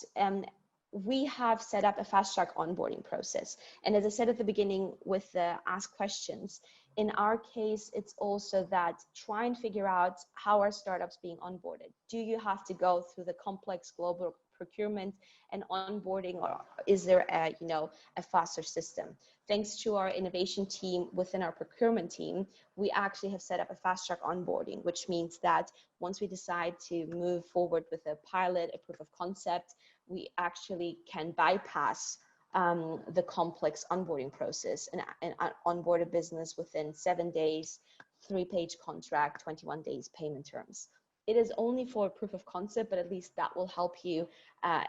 we have set up a fast track onboarding process. And as I said at the beginning with the ask questions, in our case, it's also that try and figure out how are startups being onboarded. Do you have to go through the complex global procurement and onboarding, or is there a, you know, a faster system? Thanks to our innovation team within our procurement team, we actually have set up a fast track onboarding, which means that once we decide to move forward with a pilot, a proof of concept, we actually can bypass the complex onboarding process and onboard a business within 7 days, 3-page contract, 21 days payment terms. It is only for proof of concept, but at least that will help you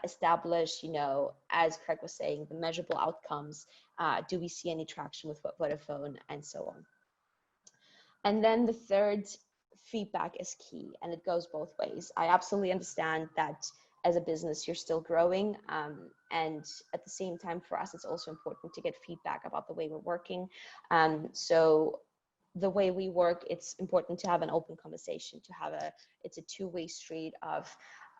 establish, you know, as Craig was saying, the measurable outcomes. Do we see any traction with Vodafone, and so on. And then the third, feedback is key, and it goes both ways. I absolutely understand that as a business, you're still growing. And at the same time, for us, it's also important to get feedback about the way we're working. So the way we work, it's important to have an open conversation, it's a two-way street of,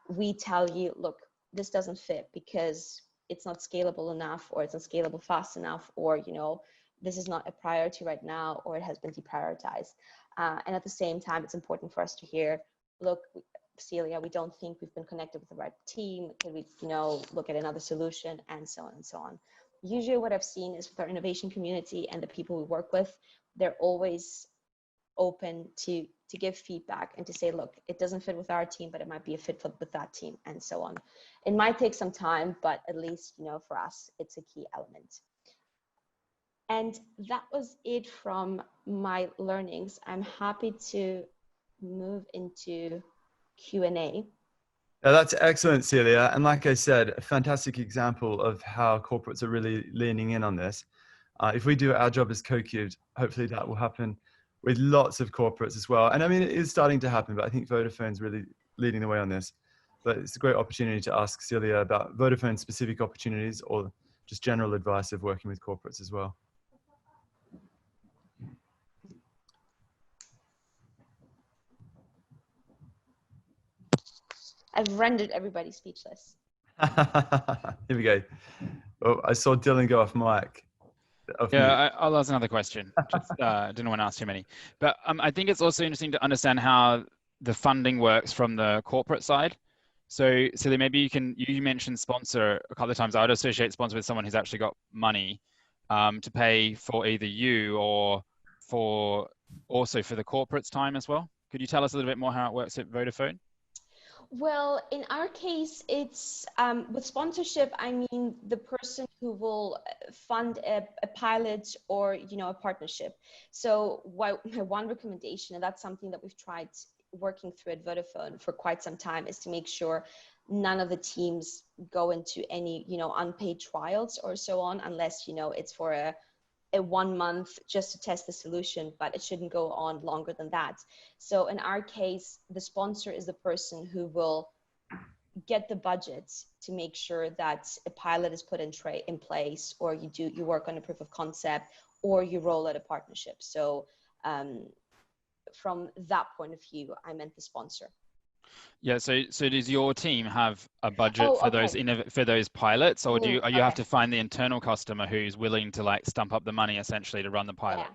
we tell you, look, this doesn't fit because it's not scalable enough, or it's not scalable fast enough, or, you know, this is not a priority right now, or it has been deprioritized. And at the same time, it's important for us to hear, look, Celia, we don't think we've been connected with the right team. Can we, you know, look at another solution, and so on and so on. Usually what I've seen is with our innovation community and the people we work with, they're always open to give feedback and to say, look, it doesn't fit with our team, but it might be a fit with that team, and so on. It might take some time, but at least, you know, for us, it's a key element. And that was it from my learnings. I'm happy to move into Q&A.
Yeah, that's excellent, Celia. And like I said, a fantastic example of how corporates are really leaning in on this. If we do our job as CoCubed, hopefully that will happen with lots of corporates as well. And I mean, it is starting to happen, but I think Vodafone's really leading the way on this. But it's a great opportunity to ask Celia about Vodafone specific opportunities or just general advice of working with corporates as well.
I've rendered everybody speechless.
Here we go. Oh, I saw Dylan go off mic.
Yeah, I'll ask another question. Just didn't want to ask too many. But I think it's also interesting to understand how the funding works from the corporate side. So maybe you mentioned sponsor a couple of times. I would associate sponsor with someone who's actually got money to pay for either you or also for the corporate's time as well. Could you tell us a little bit more how it works at Vodafone?
Well, in our case, it's with sponsorship, I mean the person who will fund a pilot or, a partnership. So my one recommendation, and that's something that we've tried working through at Vodafone for quite some time, is to make sure none of the teams go into any, unpaid trials or so on, unless, it's for a 1 month just to test the solution, but it shouldn't go on longer than that. So in our case, the sponsor is the person who will get the budget to make sure that a pilot is put in place, or you work on a proof of concept, or you roll out a partnership. So from that point of view, I meant the sponsor.
Yeah, so does your team have a budget for those pilots, or do you have to find the internal customer who's willing to stump up the money essentially to run the pilot?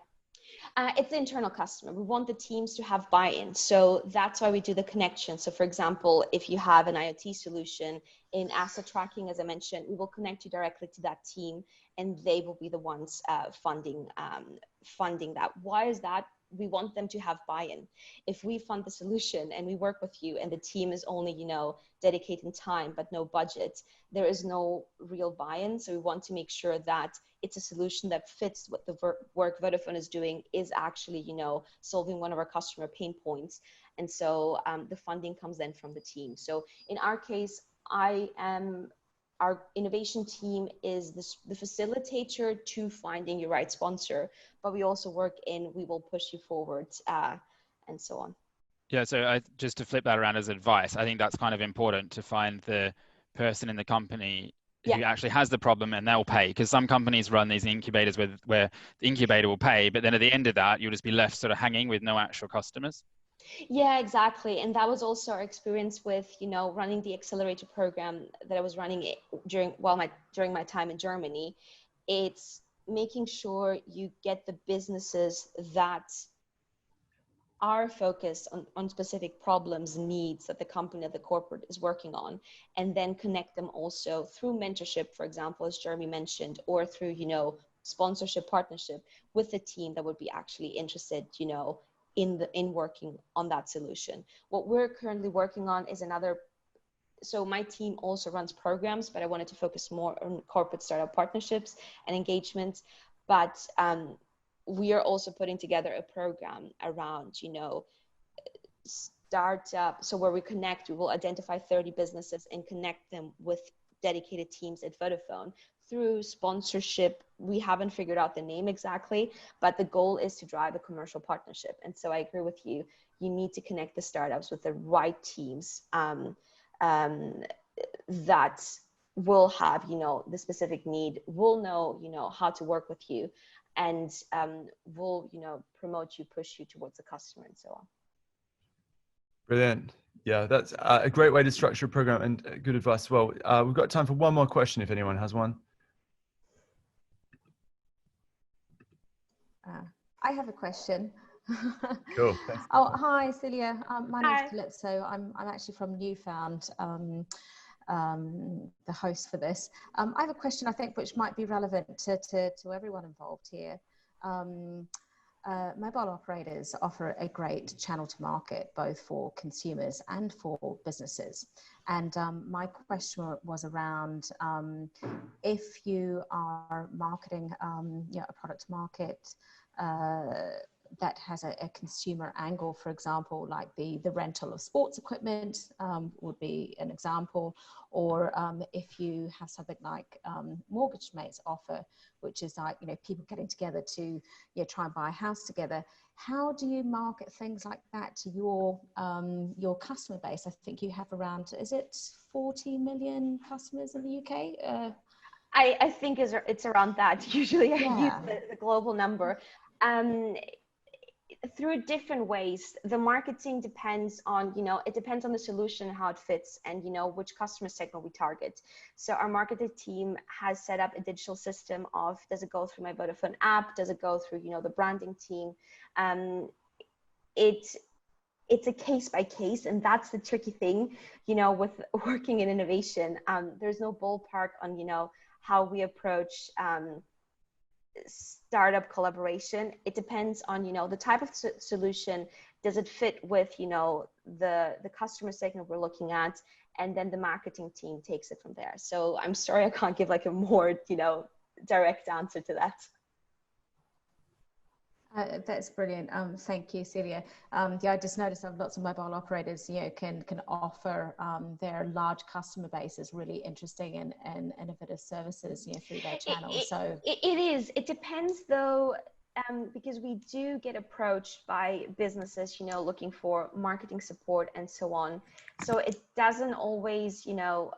Yeah. It's the internal customer. We want the teams to have buy-in. So that's why we do the connection. So for example, if you have an IoT solution in asset tracking, as I mentioned, we will connect you directly to that team, and they will be the ones funding that. Why is that? We want them to have buy-in. If we fund the solution and we work with you and the team is only, dedicating time but no budget, there is no real buy-in. So we want to make sure that it's a solution that fits what the work Vodafone is doing is actually, solving one of our customer pain points. And so the funding comes then from the team. So in our case, our innovation team is the facilitator to finding your right sponsor, but we also work in, we will push you forward, and so on.
Yeah, so just to flip that around as advice, I think that's kind of important to find the person in the company who actually has the problem, and they'll pay. Because some companies run these incubators where the incubator will pay, but then at the end of that, you'll just be left sort of hanging with no actual customers.
Yeah, exactly. And that was also our experience with, running the accelerator program that I was running during my time in Germany. It's making sure you get the businesses that are focused on specific problems, needs that the company, the corporate is working on, and then connect them also through mentorship, for example, as Jeremy mentioned, or through, sponsorship, partnership with the team that would be actually interested, in working on that solution. What we're currently working on is so my team also runs programs, but I wanted to focus more on corporate startup partnerships and engagements. But we are also putting together a program around, startup. So where we will identify 30 businesses and connect them with dedicated teams at Vodafone through sponsorship. We haven't figured out the name exactly, but the goal is to drive a commercial partnership. And so I agree with you. You need to connect the startups with the right teams that will have, the specific need, will know, how to work with you, and will, promote you, push you towards the customer, and so on.
Brilliant. Yeah, that's a great way to structure a program, and good advice as well. We've got time for one more question if anyone has one.
I have a question.
Cool. Thanks.
Oh, hi, Celia. My name's Calypso. I'm actually from Newfound, the host for this. I have a question, I think, which might be relevant to everyone involved here. Mobile operators offer a great channel to market, both for consumers and for businesses. And my question was around if you are marketing a product to market that has a consumer angle, for example, like the rental of sports equipment would be an example, or if you have something like Mortgage Mate's offer, which is like, you know, people getting together to try and buy a house together. How do you market things like that to your customer base? I think you have around, is it 40 million customers in the UK?
I think it's around that. Usually I use the global number. Through different ways. The marketing depends on, it depends on the solution, how it fits, and, which customer segment we target. So our marketing team has set up a digital system of, does it go through my Vodafone app? Does it go through, the branding team? It's a case by case, and that's the tricky thing, with working in innovation. There's no ballpark on, how we approach startup collaboration. It depends on, the type of solution. Does it fit with, the customer segment we're looking at? And then the marketing team takes it from there. So I'm sorry, I can't give like a more, direct answer to that.
That's brilliant. Thank you, Celia. I just noticed that lots of mobile operators, can offer their large customer bases really interesting and innovative services, through their channels. So
it is. It depends, though, because we do get approached by businesses, looking for marketing support and so on. So it doesn't always,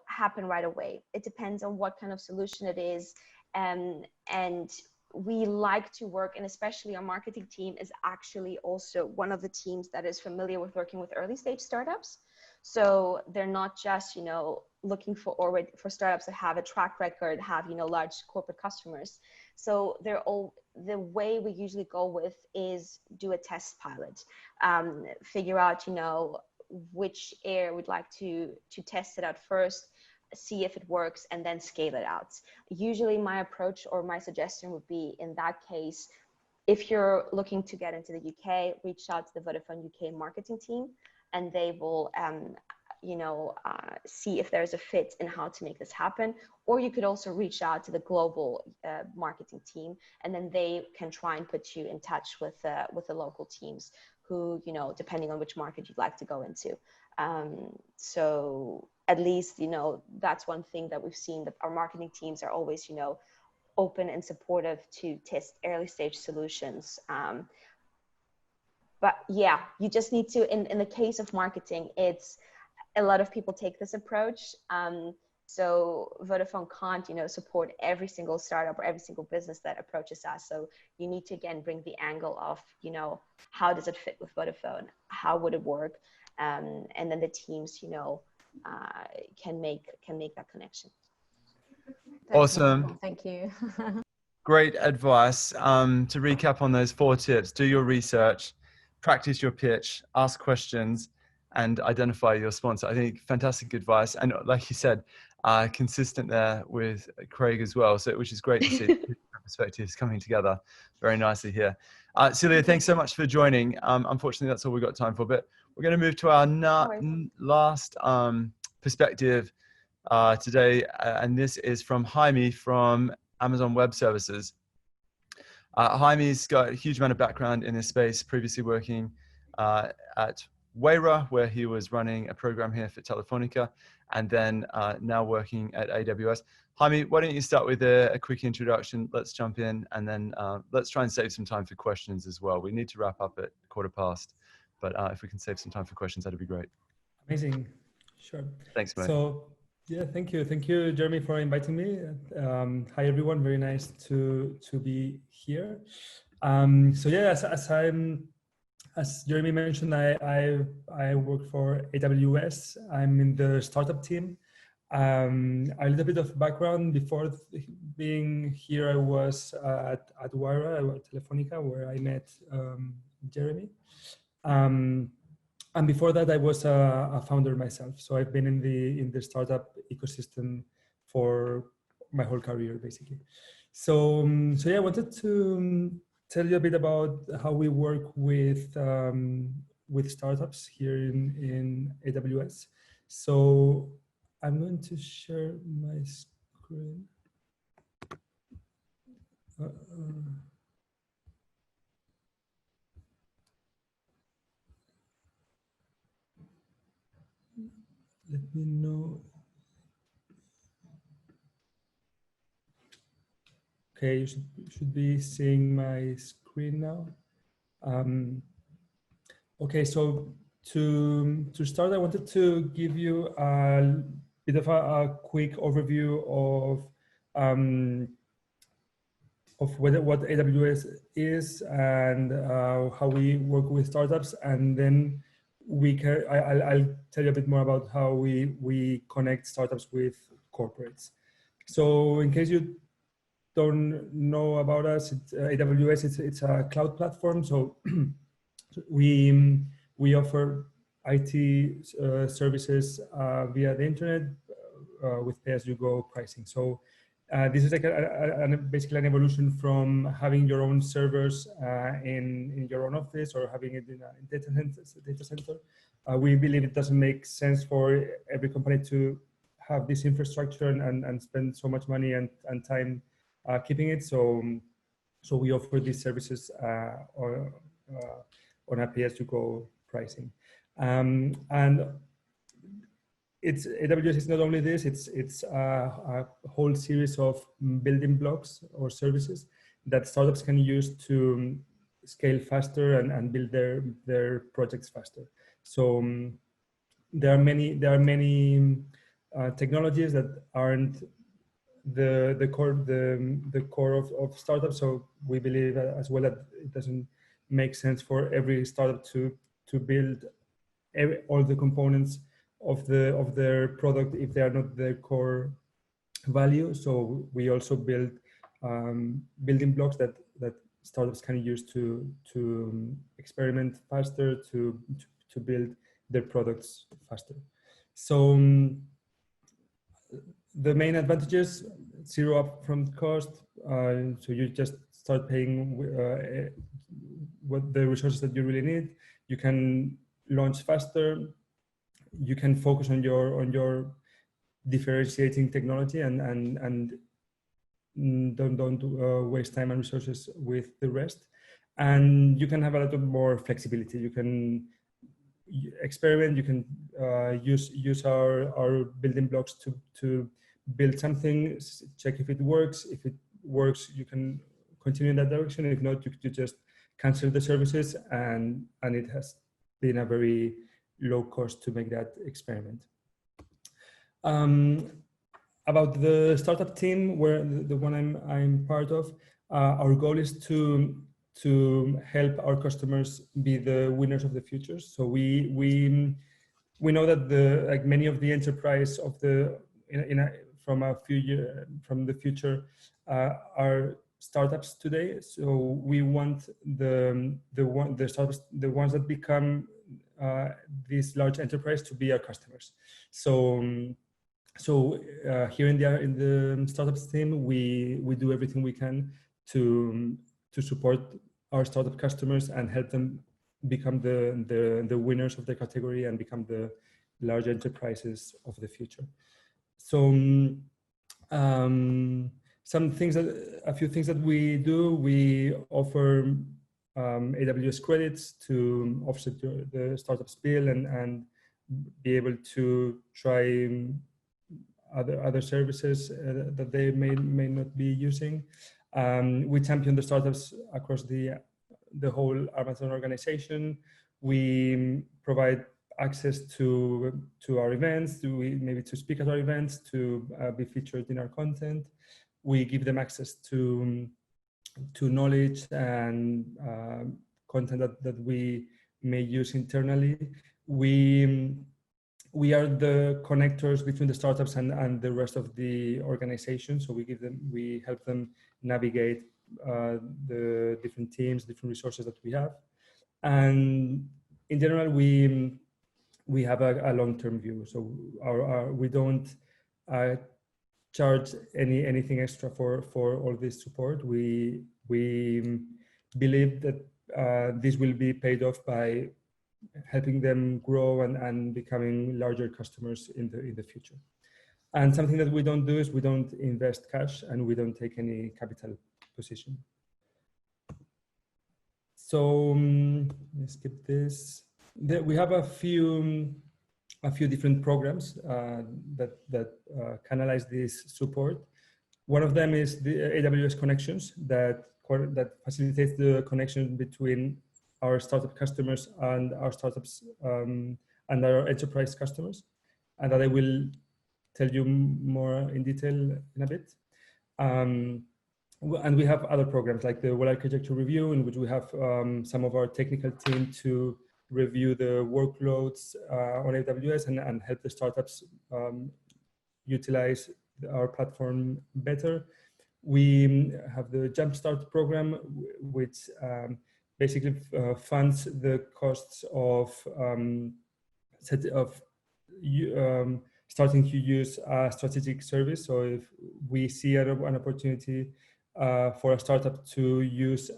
happen right away. It depends on what kind of solution it is, and we like to work, and especially our marketing team is actually also one of the teams that is familiar with working with early stage startups. So they're not just, looking for startups that have a track record, have, large corporate customers. So the way we usually go with is do a test pilot, figure out, which area we'd like to test it out first, see if it works, and then scale it out. Usually my approach or my suggestion would be, in that case, if you're looking to get into the UK, reach out to the Vodafone UK marketing team, and they will see if there's a fit in how to make this happen. Or you could also reach out to the global marketing team, and then they can try and put you in touch with the local teams who, depending on which market you'd like to go into. So at least, that's one thing that we've seen, that our marketing teams are always, open and supportive to test early stage solutions. But yeah, you just need to, in the case of marketing, it's a lot of people take this approach. So Vodafone can't, support every single startup or every single business that approaches us. So you need to, again, bring the angle of, how does it fit with Vodafone? How would it work? And then the teams, can make that connection.
that's
Awesome.
wonderful. Thank you.
Great advice. To recap on those 4 tips: do your research, practice your pitch, ask questions, and identify your sponsor. I think fantastic advice. And like you said, consistent there with Craig as well. So, which is great to see perspectives coming together very nicely here. Celia, thanks so much for joining. Unfortunately, that's all we've got time for, but we're going to move to our last perspective today. And this is from Jaime from Amazon Web Services. Jaime's got a huge amount of background in this space, previously working at Wayra, where he was running a program here for Telefonica, and then now working at AWS. Jaime, why don't you start with a quick introduction? Let's jump in, and then let's try and save some time for questions as well. We need to wrap up at 1:15, but if we can save some time for questions, that'd be great.
Amazing. Sure.
Thanks, mate.
So, yeah, thank you. Thank you, Jeremy, for inviting me. Hi, everyone. Very nice to be here. So yeah, as Jeremy mentioned, I work for AWS. I'm in the startup team. A little bit of background: before being here, I was at Wayra, at Telefonica, where I met Jeremy. And before that, I was a founder myself. So I've been in the startup ecosystem for my whole career, basically. So yeah, I wanted to tell you a bit about how we work with startups here in AWS. So I'm going to share my screen. me know. Okay, you should be seeing my screen now. Okay, so to start, I wanted to give you a bit of a quick overview of what AWS is and how we work with startups, and then I'll tell you a bit more about how we connect startups with corporates. So in case you don't know about us, AWS it's a cloud platform. So we offer IT services via the internet with pay-as-you-go pricing. So this is like basically an evolution from having your own servers in your own office or having it in a data center. We believe it doesn't make sense for every company to have this infrastructure and spend so much money and time keeping it. So we offer these services on a pay-as-you-go pricing. And AWS is not only this, it's a whole series of building blocks or services that startups can use to scale faster and build their projects faster. So there are many technologies that aren't the core of startups. So we believe as well that it doesn't make sense for every startup to build all the components of their product if they are not their core value. So we also build building blocks that startups can use to experiment faster, to build their products faster. So the main advantages: zero upfront cost. So you just start paying what the resources that you really need. You can launch faster. You can focus on your differentiating technology and don't waste time and resources with the rest. And you can have a lot more flexibility. You can experiment. You can use our building blocks to build something, check if it works. If it works, you can continue in that direction. If not, you just cancel the services, and it has been a very low cost to make that experiment. About the startup team, where the one I'm part of, our goal is to help our customers be the winners of the future. So we know that many of the enterprise of the from the future are startups today. So we want the startups, the ones that become this large enterprise, to be our customers. So here in the startups team, we do everything we can to support our startup customers and help them become the winners of their category and become the large enterprises of the future. So a few things that we do: we offer AWS credits to offset the startup's bill and be able to try other services that they may not be using. We champion the startups across the whole Amazon organization. We provide access to our events, maybe to speak at our events, to be featured in our content. We give them access to knowledge and content that we may use internally. We are the connectors between the startups and the rest of the organization. So we help them navigate the different teams, different resources that we have. And in general, we have a long-term view. So we don't charge anything extra for all this support. We believe that this will be paid off by helping them grow and becoming larger customers in the future. And something that we don't do is we don't invest cash and we don't take any capital position. So let's skip this. We have a few a few different programs that canalize this support. One of them is the AWS Connections that facilitates the connection between our startup customers and our startups and our enterprise customers, and that I will tell you more in detail in a bit. And we have other programs like the Well Architecture Review, in which we have some of our technical team to review the workloads on AWS and help the startups utilize our platform better. We have the Jumpstart program, which basically funds the costs of starting to use a strategic service. So if we see an opportunity for a startup to use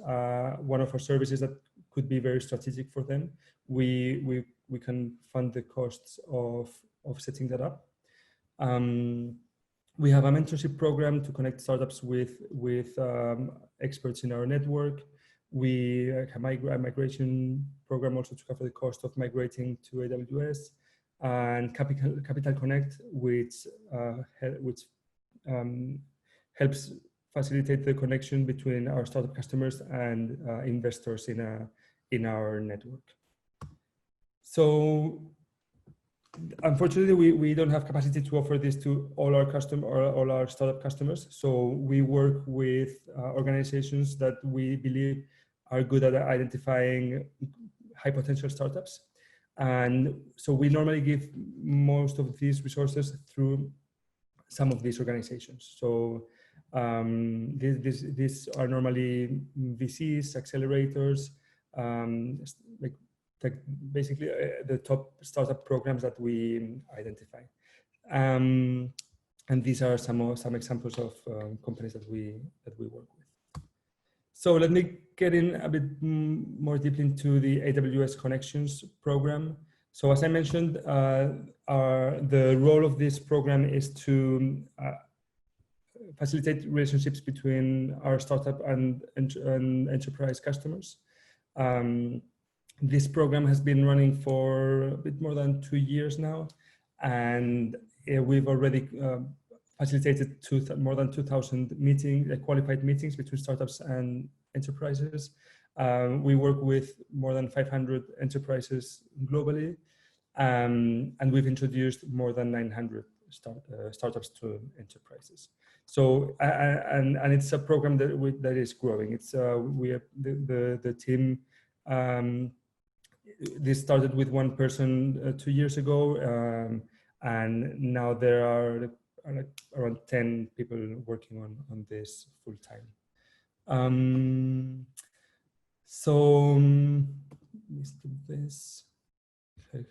one of our services that could be very strategic for them, we can fund the costs of setting that up. We have a mentorship program to connect startups with experts in our network. We have a migration program also to cover the cost of migrating to AWS, and Capital Connect, which helps facilitate the connection between our startup customers and investors in our network. So unfortunately, we don't have capacity to offer this to all our startup customers. So we work with organizations that we believe are good at identifying high potential startups. And so we normally give most of these resources through some of these organizations. So these are normally VCs, accelerators, basically the top startup programs that we identify. And these are some examples of companies that we work with. So let me get in a bit more deeply into the AWS Connections program. So as I mentioned, the role of this program is to facilitate relationships between our startup and enterprise customers. This program has been running for a bit more than 2 years now, and we've already facilitated more than 2,000 qualified meetings between startups and enterprises. We work with more than 500 enterprises globally, and we've introduced more than 900 startups to enterprises. So, and it's a program that is growing. It's the team. This started with one person 2 years ago, and now there are around 10 people working on this full time. So let's do this. Okay,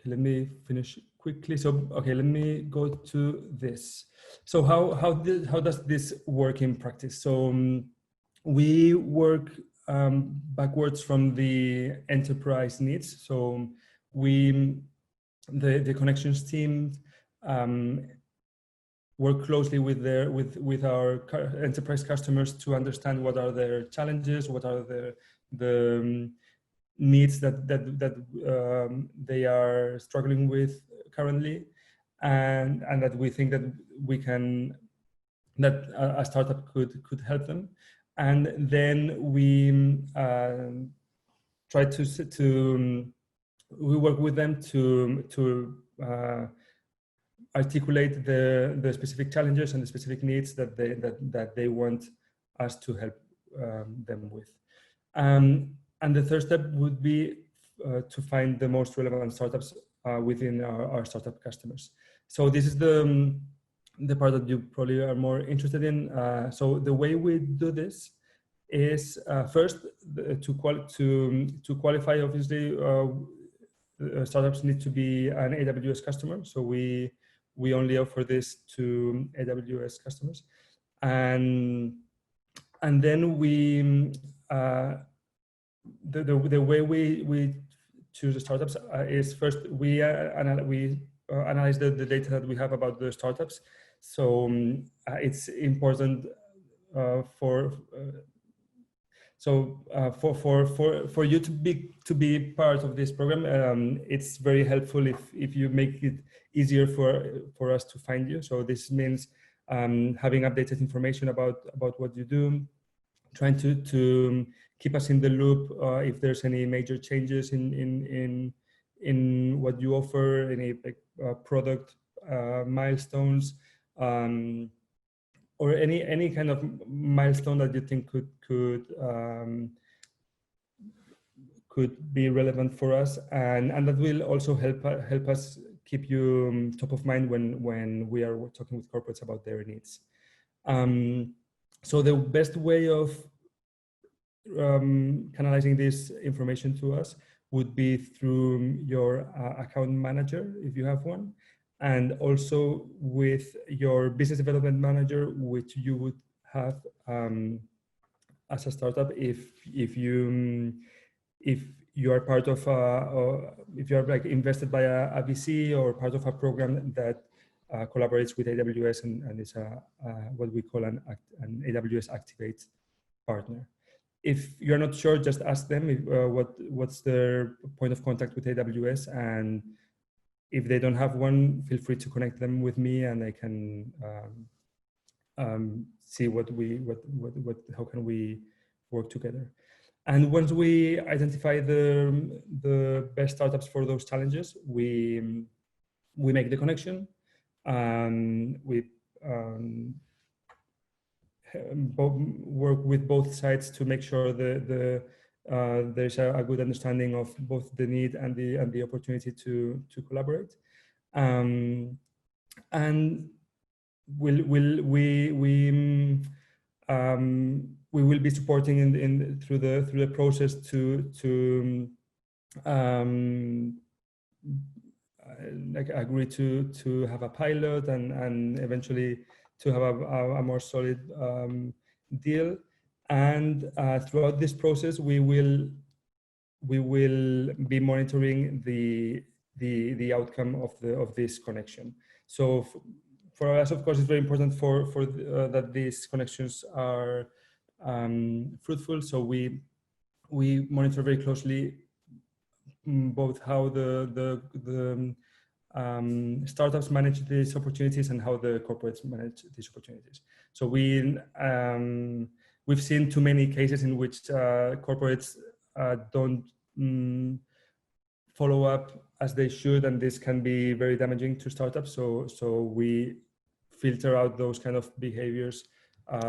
let me finish quickly. So okay, let me go to this. So how does this work in practice? So we work backwards from the enterprise needs. So the connections team work closely with our enterprise customers to understand what are their challenges, what are the needs that they are struggling with currently, and that we think that a startup could help them. And then we try we work with them to articulate the specific challenges and the specific needs that they want us to help them with. And the third step would be to find the most relevant startups within our startup customers. So this is the part that you probably are more interested in. So the way we do this is first to qualify. Obviously, startups need to be an AWS customer. So we only offer this to AWS customers, and then we the way we choose the startups is first we analyze the data that we have about the startups. So it's important So for you to be part of this program, it's very helpful if you make it easier for us to find you. So this means having updated information about what you do, trying to keep us in the loop if there's any major changes in what you offer, any product milestones, or any kind of milestone that you think could be relevant for us, and that will also help us keep you top of mind when we are talking with corporates about their needs. So the best way of canalizing this information to us would be through your account manager, if you have one, and also with your business development manager, which you would have as a startup if you are part of or if you are like invested by a VC or part of a program that collaborates with AWS and is what we call an AWS Activate partner. If you're not sure, just ask them what's their point of contact with AWS, and if they don't have one, feel free to connect them with me, and I can see how can we work together. And once we identify the best startups for those challenges, we make the connection. We work with both sides to make sure there's a good understanding of both the need and the opportunity to collaborate. And we will be supporting through the process to like agree to have a pilot and eventually to have a more solid deal. And throughout this process, we will be monitoring the outcome of this connection. So for us, of course, it's very important that these connections are fruitful. So we monitor very closely both how the startups manage these opportunities and how the corporates manage these opportunities. So we've seen too many cases in which corporates don't follow up as they should, and this can be very damaging to startups. So we filter out those kind of behaviors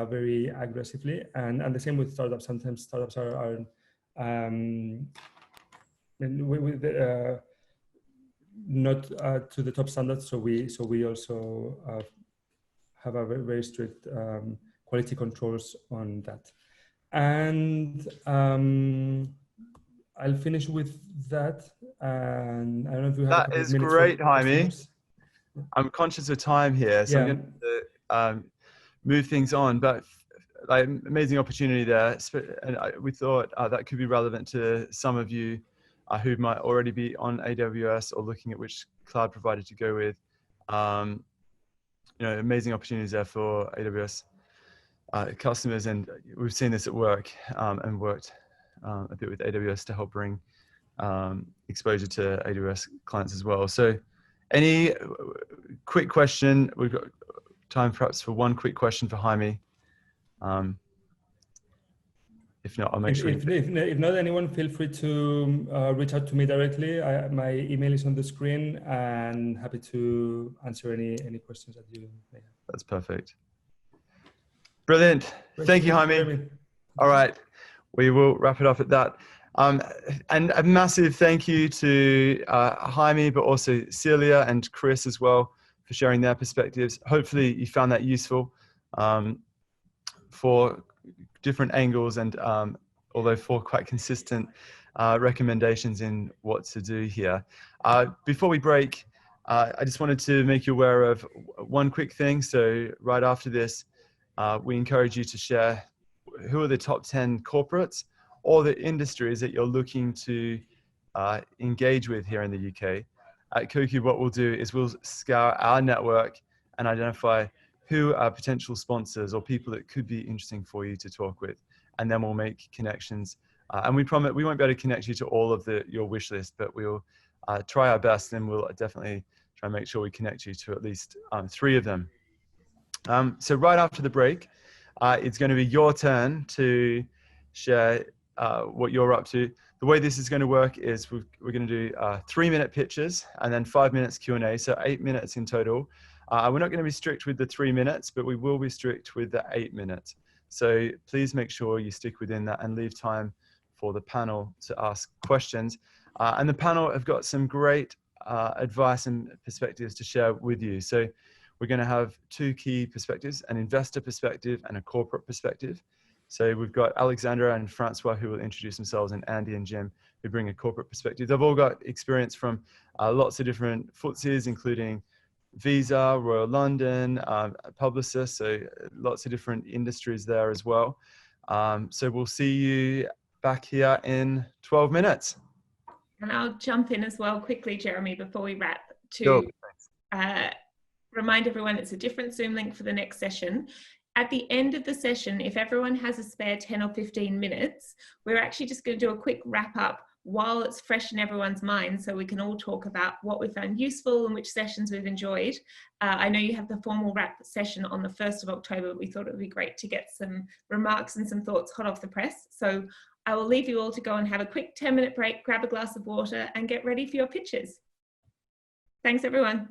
very aggressively, and the same with startups. Sometimes startups are not to the top standards, so we also have a very strict quality controls on that. And I'll finish with that. And I don't know if you have
that
a couple
is
of minutes
great,
for
Jaime.
customers. I'm
conscious of time here, so I'm going to move things on, but like amazing opportunity there, and we thought that could be relevant to some of you who might already be on AWS or looking at which cloud provider to go with. Amazing opportunities there for AWS customers, and we've seen this at work and worked a bit with AWS to help bring exposure to AWS clients as well. So any quick question? We've got time perhaps for one quick question for Jaime. If not, I'll make sure.
If not, anyone, feel free to reach out to me directly. My email is on the screen, and happy to answer any questions that you may have.
That's perfect. Brilliant. Thank you, Jaime. All right, we will wrap it up at that. And a massive thank you to Jaime, but also Celia and Chris as well for sharing their perspectives. Hopefully you found that useful for different angles, and although for quite consistent recommendations in what to do here. Before we break, I just wanted to make you aware of one quick thing. So right after this, we encourage you to share who are the top 10 corporates or the industries that you're looking to engage with here in the UK. At CoCube, what we'll do is we'll scour our network and identify who are potential sponsors or people that could be interesting for you to talk with. and then we'll make connections. And we promise we won't be able to connect you to all of your wish list, but we'll try our best, and we'll definitely try and make sure we connect you to at least 3 of them. So right after the break, it's going to be your turn to share what you're up to. The way this is going to work is we're going to do 3-minute pitches and then 5 minutes Q&A, so 8 minutes in total. We're not going to be strict with the 3 minutes, but we will be strict with the 8 minutes. So please make sure you stick within that and leave time for the panel to ask questions. And the panel have got some great advice and perspectives to share with you. So we're going to have 2 key perspectives, an investor perspective and a corporate perspective. So we've got Alexandra and Francois who will introduce themselves, and Andy and Jim who bring a corporate perspective. They've all got experience from lots of different FTSEs, including Visa, Royal London, Publicis, so lots of different industries there as well. So we'll see you back here in 12 minutes.
And I'll jump in as well quickly, Jeremy, before we wrap, to remind everyone it's a different Zoom link for the next session. At the end of the session, if everyone has a spare 10 or 15 minutes, we're actually just going to do a quick wrap up while it's fresh in everyone's mind, so we can all talk about what we found useful and which sessions we've enjoyed. I know you have the formal wrap session on the 1st of October, but we thought it would be great to get some remarks and some thoughts hot off the press. So I will leave you all to go and have a quick 10-minute break, grab a glass of water and get ready for your pitches. Thanks, everyone.